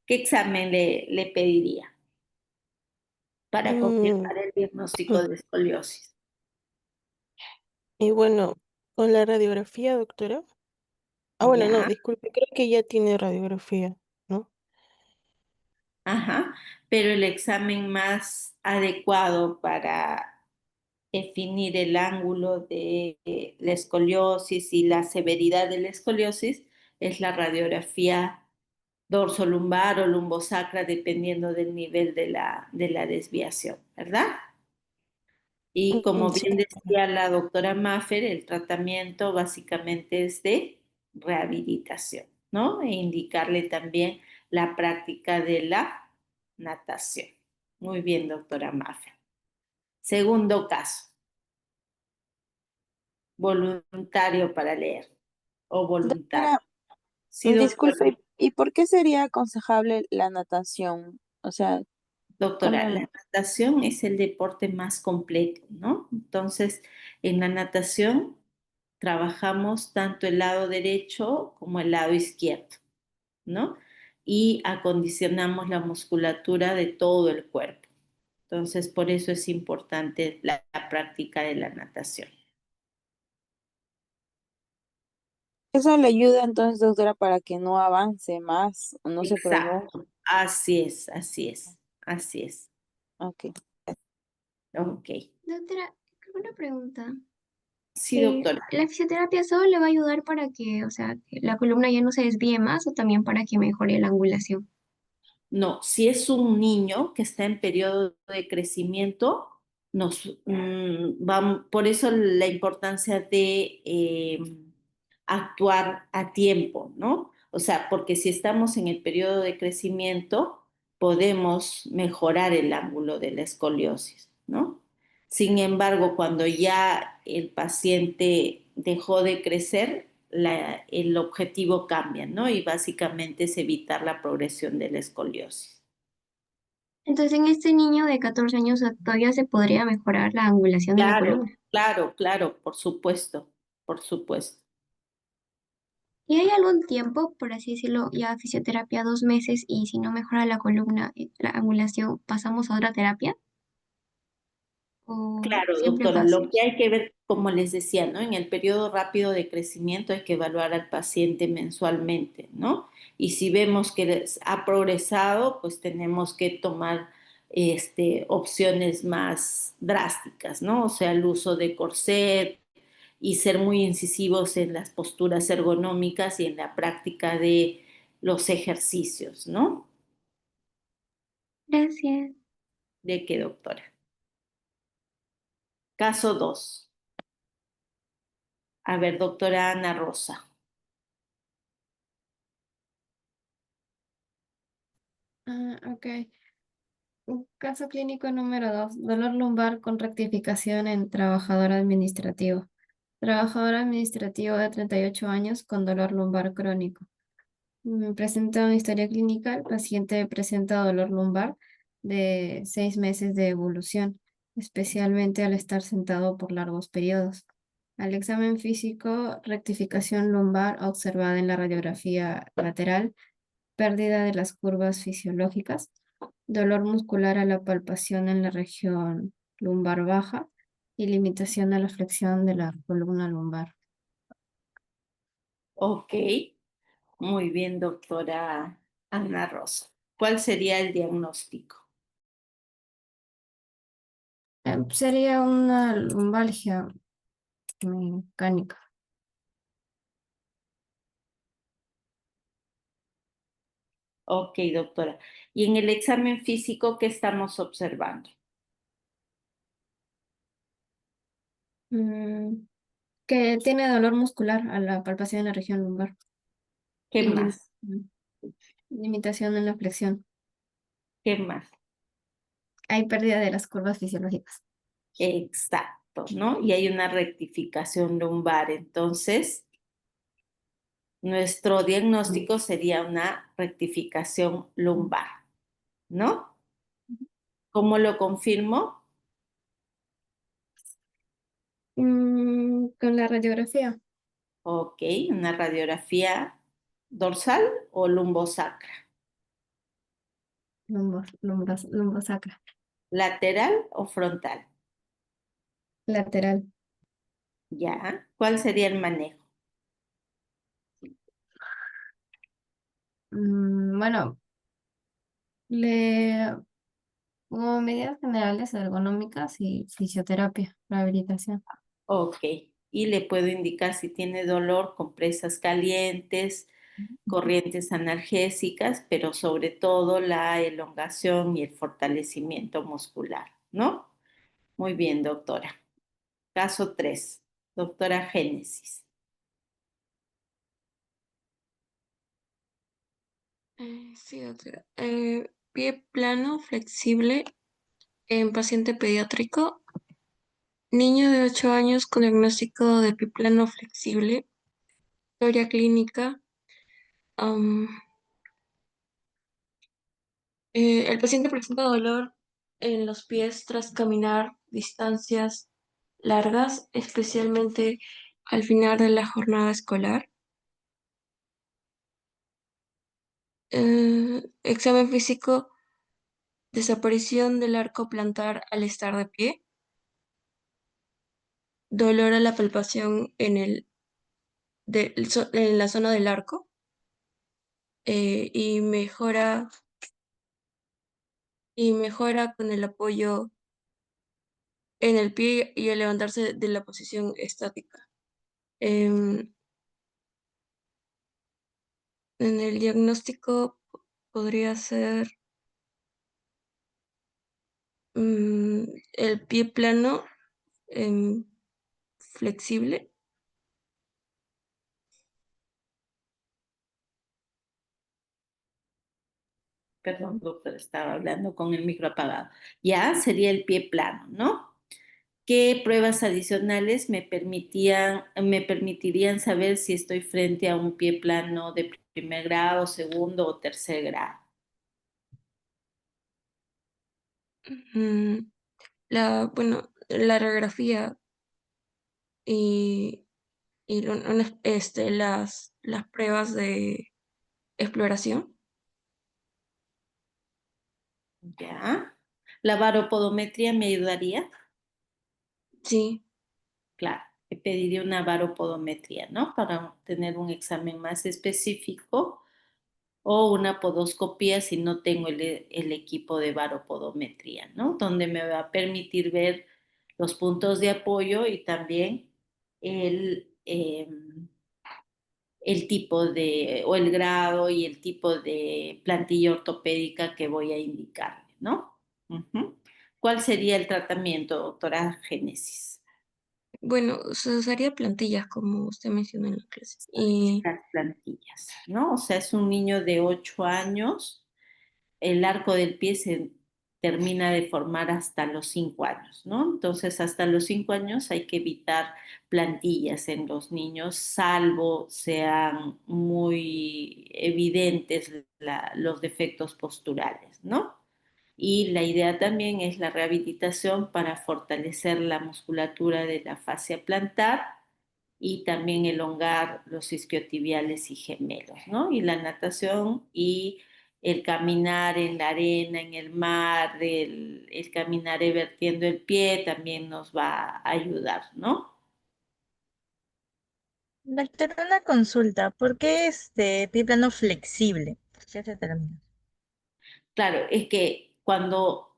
¿Qué examen le pediría para Mm, confirmar el diagnóstico de escoliosis? y bueno, con la radiografía, doctora. Ah, bueno, no, Ya, disculpe, creo que ya tiene radiografía, ¿no? ajá. Pero el examen más adecuado para definir el ángulo de la escoliosis y la severidad de la escoliosis es la radiografía dorsolumbar o lumbosacra, dependiendo del nivel de la desviación, ¿verdad? Y como Sí, bien doctora. decía la doctora Maffer, el tratamiento básicamente es de rehabilitación, ¿no? E indicarle también la práctica de la natación. Muy bien, doctora Maffer. Segundo caso, voluntario para leer o voluntario. Doctora, Sí, doctora. disculpe, ¿y por qué sería aconsejable la natación? O sea, Doctora, ¿cómo? la natación es el deporte más completo, ¿no? Entonces, en la natación trabajamos tanto el lado derecho como el lado izquierdo, ¿no? Y acondicionamos la musculatura de todo el cuerpo. Entonces, por eso es importante la práctica de la natación. Eso le ayuda entonces, doctora, para que no avance más o no se prolongue. Exacto. Así es, así es, así es. Ok. Ok. Doctora, una pregunta. Sí, doctora. ¿La fisioterapia solo le va a ayudar para que, o sea, que la columna ya no se desvíe más o también para que mejore la angulación? No, si es un niño que está en periodo de crecimiento, por eso la importancia de actuar a tiempo, ¿no? O sea, porque si estamos en el periodo de crecimiento, podemos mejorar el ángulo de la escoliosis, ¿no? Sin embargo, cuando ya el paciente dejó de crecer, el objetivo cambia, ¿no? Y básicamente es evitar la progresión de la escoliosis. Entonces, en este niño de 14 años todavía se podría mejorar la angulación de la Claro, columna. claro, claro, por supuesto, por supuesto. ¿Y hay algún tiempo, por así decirlo, ya fisioterapia 2 meses y si no mejora la columna, la angulación, pasamos a otra terapia? ¿O Claro, siempre doctora, pasa? lo que hay que ver, como les decía, ¿no? En el periodo rápido de crecimiento hay que evaluar al paciente mensualmente, ¿no? Y si vemos que ha progresado, pues tenemos que tomar opciones más drásticas, ¿no? O sea, el uso de corset y ser muy incisivos en las posturas ergonómicas y en la práctica de los ejercicios, ¿no? Gracias. ¿De qué, doctora? Caso 2. A ver, doctora Ana Rosa. Ok. Caso clínico número 2. Dolor lumbar con rectificación en trabajador administrativo. Trabajador administrativo de 38 años con dolor lumbar crónico. Presenta una historia clínica. El paciente presenta dolor lumbar de 6 meses de evolución, especialmente al estar sentado por largos periodos. Al examen físico, rectificación lumbar observada en la radiografía lateral, pérdida de las curvas fisiológicas, dolor muscular a la palpación en la región lumbar baja y limitación a la flexión de la columna lumbar. Ok, muy bien, doctora Ana Rosa. ¿Cuál sería el diagnóstico? Sería una lumbalgia mecánica. Ok, doctora. ¿Y en el examen físico qué estamos observando? Mm, que tiene dolor muscular a la palpación en la región lumbar ¿Qué y más? limitación en la flexión. ¿Qué más? Hay pérdida de las curvas fisiológicas. Exacto, ¿no? Y hay una rectificación lumbar. Entonces, nuestro diagnóstico sería una rectificación lumbar, ¿no? ¿Cómo lo confirmo? Con la radiografía Ok, una radiografía dorsal o lumbosacra. lumbosacra, ¿Lateral o frontal? lateral. Ya. ¿Cuál sería el manejo? Bueno, le como medidas generales ergonómicas y fisioterapia, rehabilitación. Ok. Y le puedo indicar si tiene dolor, compresas calientes, corrientes analgésicas, pero sobre todo la elongación y el fortalecimiento muscular, ¿no? Muy bien, doctora. Caso 3, doctora Génesis. Sí, doctora. Pie plano, flexible en paciente pediátrico. Niño de 8 años con diagnóstico de pie plano flexible. Historia clínica. am, el paciente presenta dolor en los pies tras caminar distancias largas, especialmente al final de la jornada escolar. Examen físico, desaparición del arco plantar al estar de pie, dolor a la palpación en la zona del arco, y mejora con el apoyo en el pie y al levantarse de la posición estática. Em, en el diagnóstico podría ser el pie plano, em, flexible. Perdón, doctor, estaba hablando con el micro apagado. Ya sería el pie plano, ¿no? ¿Qué pruebas adicionales me permitirían saber si estoy frente a un pie plano de primer grado, segundo o tercer grado? Mm, bueno, la radiografía y, las pruebas de exploración. ¿Ya? ¿La baropodometría me ayudaría? Sí, Claro, te pediría una baropodometría, ¿no? Para tener un examen más específico o una podoscopía si no tengo el equipo de baropodometría, ¿no? Donde me va a permitir ver los puntos de apoyo y también el tipo o el grado y el tipo de plantilla ortopédica que voy a indicarle, ¿no? Ujú. ¿Cuál sería el tratamiento, doctora Génesis? bueno, se usaría plantillas como usted mencionó en la clase. Y Las plantillas, ¿no? O sea, es un niño de 8 años, el arco del pie se termina de formar hasta los 5 años, ¿no? Entonces, hasta los 5 años hay que evitar plantillas en los niños, salvo sean muy evidentes los defectos posturales, ¿no? Y la idea también es la rehabilitación para fortalecer la musculatura de la fascia plantar y también elongar los isquiotibiales y gemelos, ¿no? Y la natación y el caminar en la arena, en el mar, el caminar vertiendo el pie también nos va a ayudar, ¿no? Doctor, una consulta. ¿Por qué este pie plano flexible? ¿Por qué ese término? Claro, es que cuando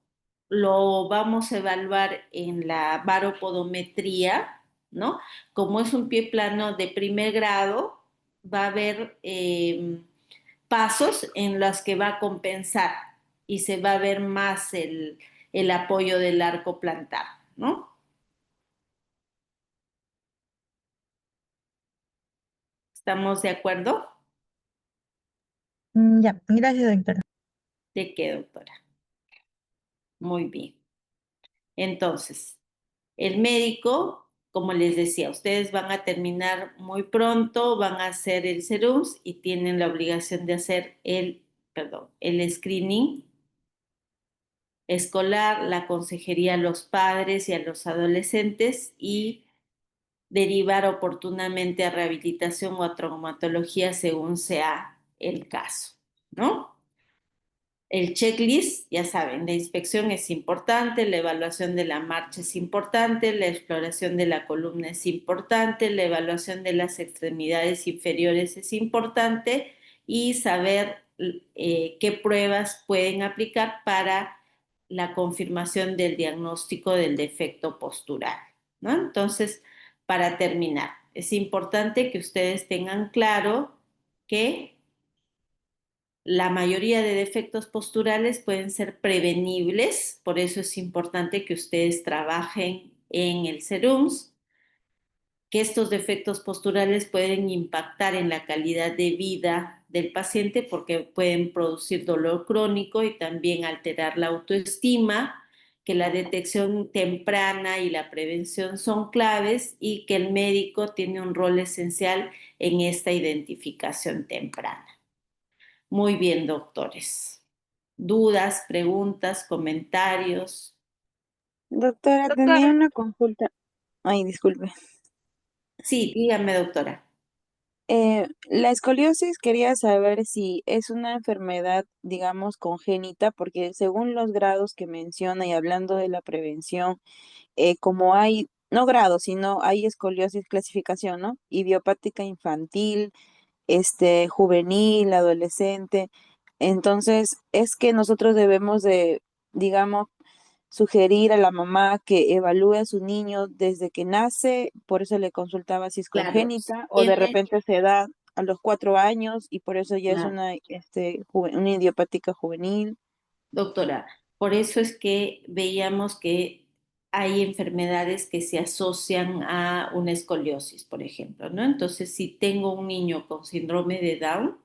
lo vamos a evaluar en la baropodometría, ¿no? Como es un pie plano de primer grado, va a haber pasos en los que va a compensar y se va a ver más el apoyo del arco plantar, ¿no? ¿Estamos de acuerdo? Ya, gracias, doctora. ¿De qué, doctora? Muy bien. Entonces, el médico, como les decía, ustedes van a terminar muy pronto, van a hacer el SERUMS y tienen la obligación de hacer el screening escolar, la consejería a los padres y a los adolescentes y derivar oportunamente a rehabilitación o a traumatología según sea el caso, ¿no? El checklist, ya saben, la inspección es importante, la evaluación de la marcha es importante, la exploración de la columna es importante, la evaluación de las extremidades inferiores es importante y saber qué pruebas pueden aplicar para la confirmación del diagnóstico del defecto postural, ¿no? Entonces, para terminar, es importante que ustedes tengan claro que la mayoría de defectos posturales pueden ser prevenibles, por eso es importante que ustedes trabajen en el SERUMS, que estos defectos posturales pueden impactar en la calidad de vida del paciente porque pueden producir dolor crónico y también alterar la autoestima, que la detección temprana y la prevención son claves y que el médico tiene un rol esencial en esta identificación temprana. Muy bien, doctores. ¿Dudas, preguntas, comentarios? Doctora, tenía una consulta. Ay, disculpe. Sí, dígame, doctora. La escoliosis quería saber si es una enfermedad, digamos, congénita, porque según los grados que menciona y hablando de la prevención, como hay, no grados, sino hay escoliosis clasificación, ¿no? Idiopática infantil, juvenil, adolescente. Entonces, es que nosotros debemos de, digamos, sugerir a la mamá que evalúe a su niño desde que nace, por eso le consultaba si es Claro, congénita o de tiene, repente se da a los 4 años y por eso ya es claro, una idiopática juvenil. doctora, por eso es que veíamos que hay enfermedades que se asocian a una escoliosis, por ejemplo, ¿no? Entonces, si tengo un niño con síndrome de Down,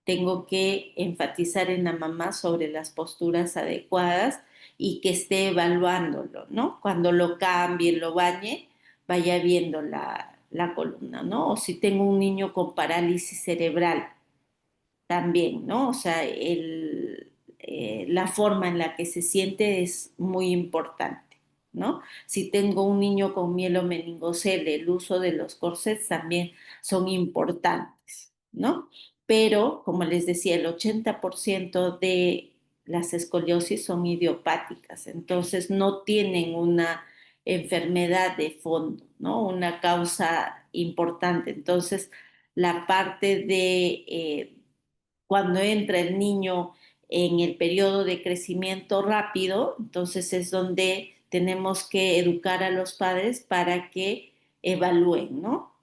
tengo que enfatizar en la mamá sobre las posturas adecuadas y que esté evaluándolo, ¿no? Cuando lo cambie, lo bañe, vaya viendo la columna, ¿no? O si tengo un niño con parálisis cerebral, también, ¿no? O sea, la forma en la que se siente es muy importante, ¿no? Si tengo un niño con mielomeningocele, el uso de los corsets también son importantes, ¿no? Pero, como les decía, el 80% de las escoliosis son idiopáticas, entonces no tienen una enfermedad de fondo, ¿no? Una causa importante. Entonces, la parte de cuando entra el niño en el periodo de crecimiento rápido, entonces es donde tenemos que educar a los padres para que evalúen, ¿no?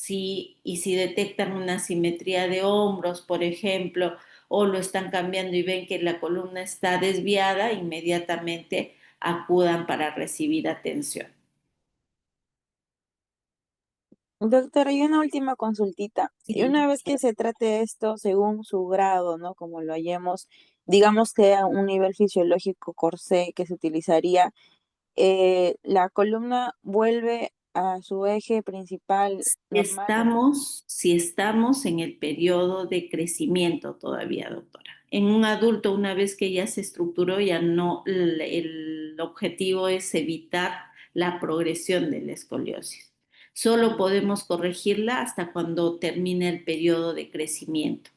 Y si detectan una simetría de hombros, por ejemplo, o lo están cambiando y ven que la columna está desviada, inmediatamente acudan para recibir atención. Doctora, y una última consultita. Y Sí. una vez que se trate esto según su grado, ¿no? Como lo hallemos, digamos que a un nivel fisiológico corsé que se utilizaría, la columna vuelve a su eje principal normal. Si estamos en el periodo de crecimiento todavía, doctora. En un adulto, una vez que ya se estructuró, ya no, el objetivo es evitar la progresión de la escoliosis. Solo podemos corregirla hasta cuando termine el periodo de crecimiento.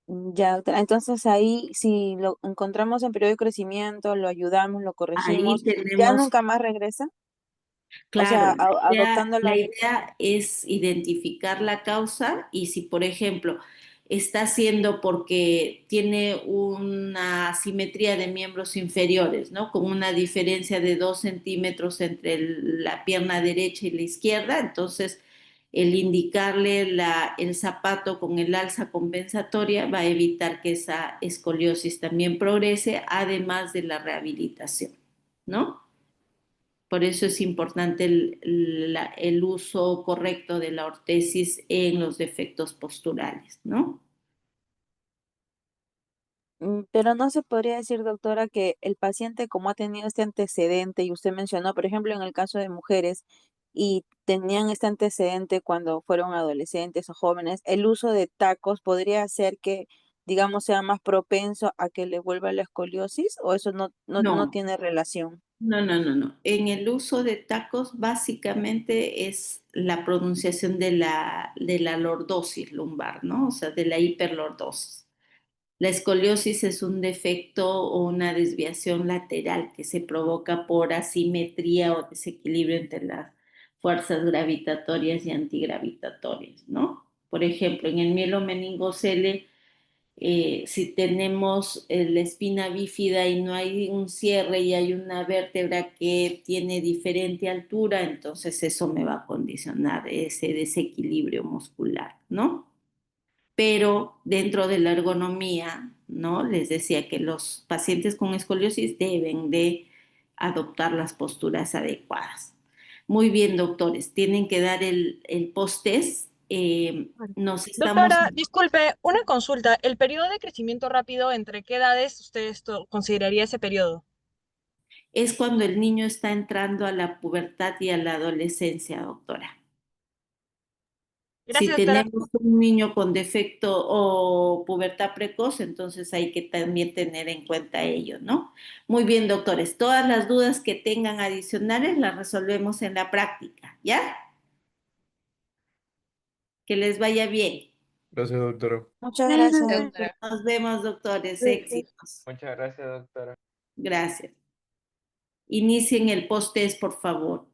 Ya, doctora. Entonces ahí, si lo encontramos en periodo de crecimiento, lo ayudamos, lo Ahí corregimos, ya tenemos. nunca más regresa. O sea, Claro, adoptando la la... idea es identificar la causa y si, por ejemplo, está siendo porque tiene una asimetría de miembros inferiores, ¿no? Con una diferencia de 2 centímetros entre la pierna derecha y la izquierda, entonces el indicarle el zapato con el alza compensatoria va a evitar que esa escoliosis también progrese, además de la rehabilitación, ¿no? Por eso es importante el uso correcto de la ortesis en los defectos posturales, ¿no? Pero no se podría decir, doctora, que el paciente, como ha tenido este antecedente, y usted mencionó, por ejemplo, en el caso de mujeres, y tenían este antecedente cuando fueron adolescentes o jóvenes, el uso de tacos podría hacer que, digamos, sea más propenso a que le vuelva la escoliosis, o eso no No, tiene relación. no. En el uso de tacos básicamente es la pronunciación de la lordosis lumbar, ¿no? O sea, de la hiperlordosis. La escoliosis es un defecto o una desviación lateral que se provoca por asimetría o desequilibrio entre las fuerzas gravitatorias y antigravitatorias, ¿no? Por ejemplo, en el mielomeningocele, si tenemos la espina bífida y no hay un cierre y hay una vértebra que tiene diferente altura, entonces eso me va a condicionar ese desequilibrio muscular, ¿no? Pero dentro de la ergonomía, ¿no? Les decía que los pacientes con escoliosis deben de adoptar las posturas adecuadas. Muy bien, doctores, tienen que dar el post-test. Vale. Nos estamos, Doctora, disculpe, una consulta. ¿El periodo de crecimiento rápido, entre qué edades usted consideraría ese periodo? es cuando el niño está entrando a la pubertad y a la adolescencia, doctora. Si Gracias, doctora. tenemos un niño con defecto o pubertad precoz, entonces hay que también tener en cuenta ello, ¿no? Muy bien, doctores. Todas las dudas que tengan adicionales las resolvemos en la práctica, ¿ya? Que les vaya bien. Gracias, doctora. Muchas Gracias, gracias, doctora. doctora. Nos vemos, doctores. Gracias. Éxitos. Muchas gracias, doctora. Gracias. Inicien el post-test, por favor.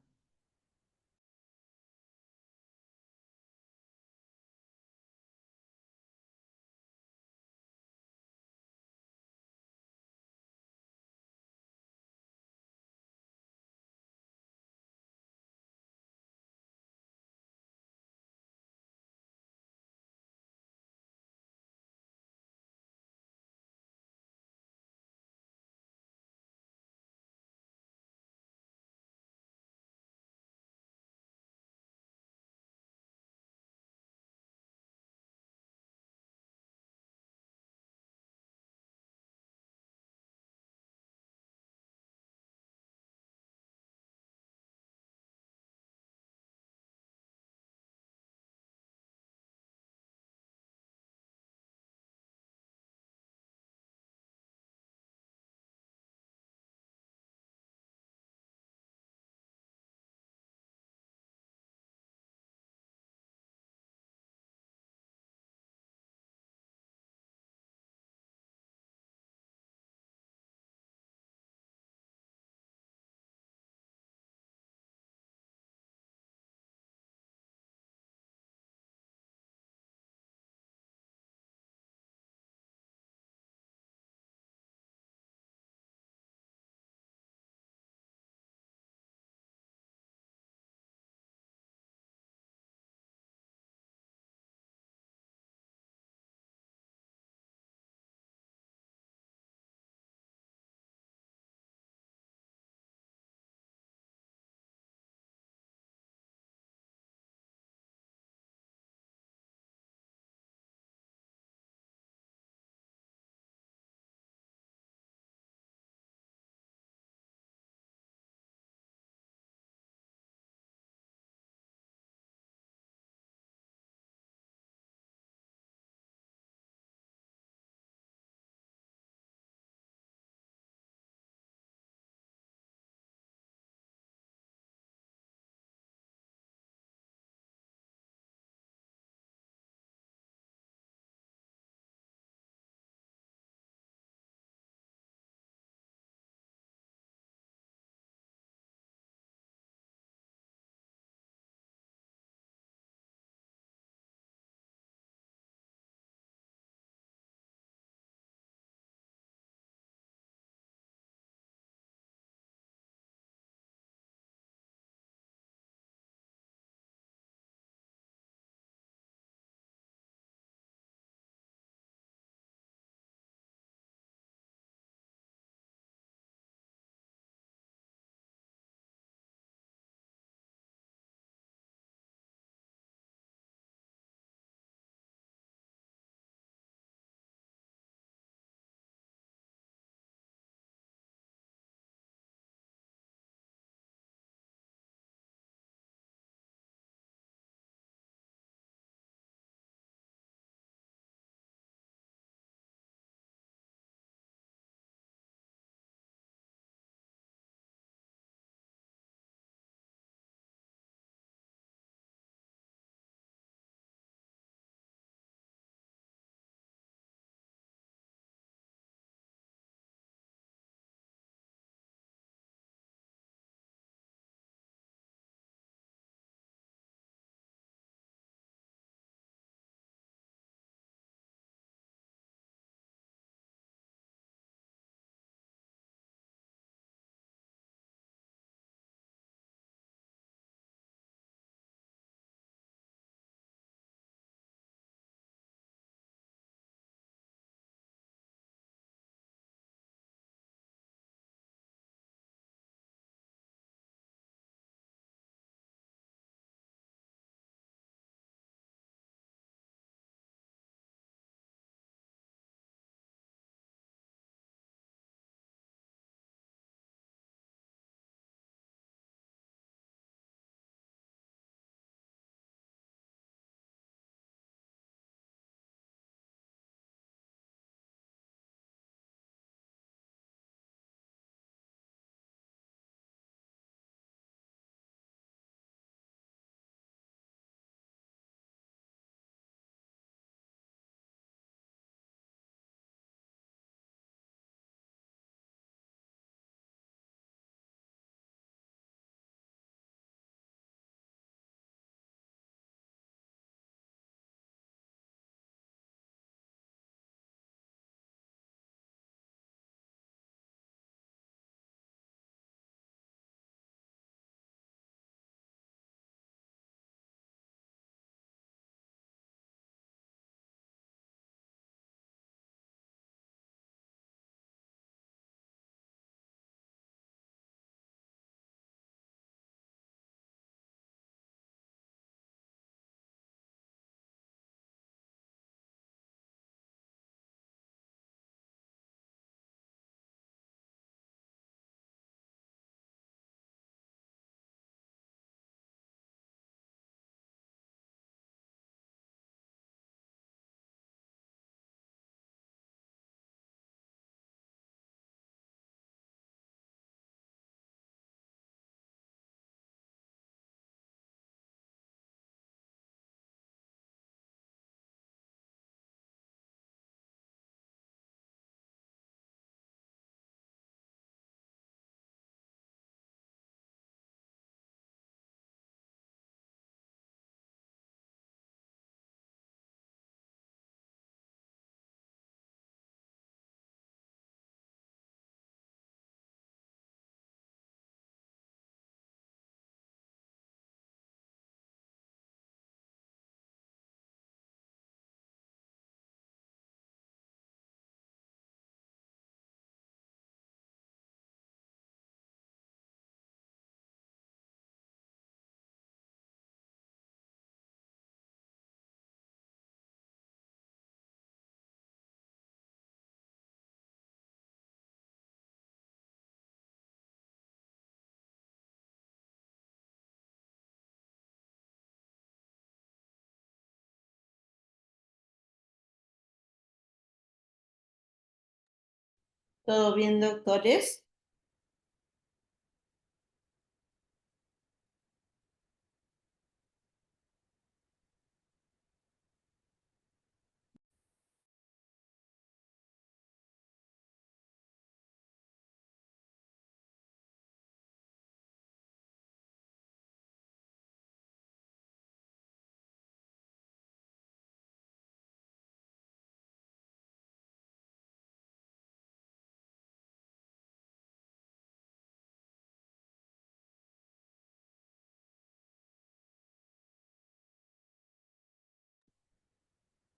¿Todo bien, doctores?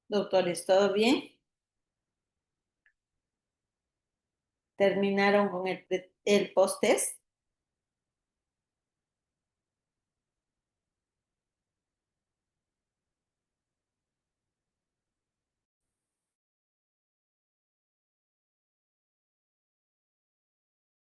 Doctores, ¿todo bien? ¿Terminaron con el post-test?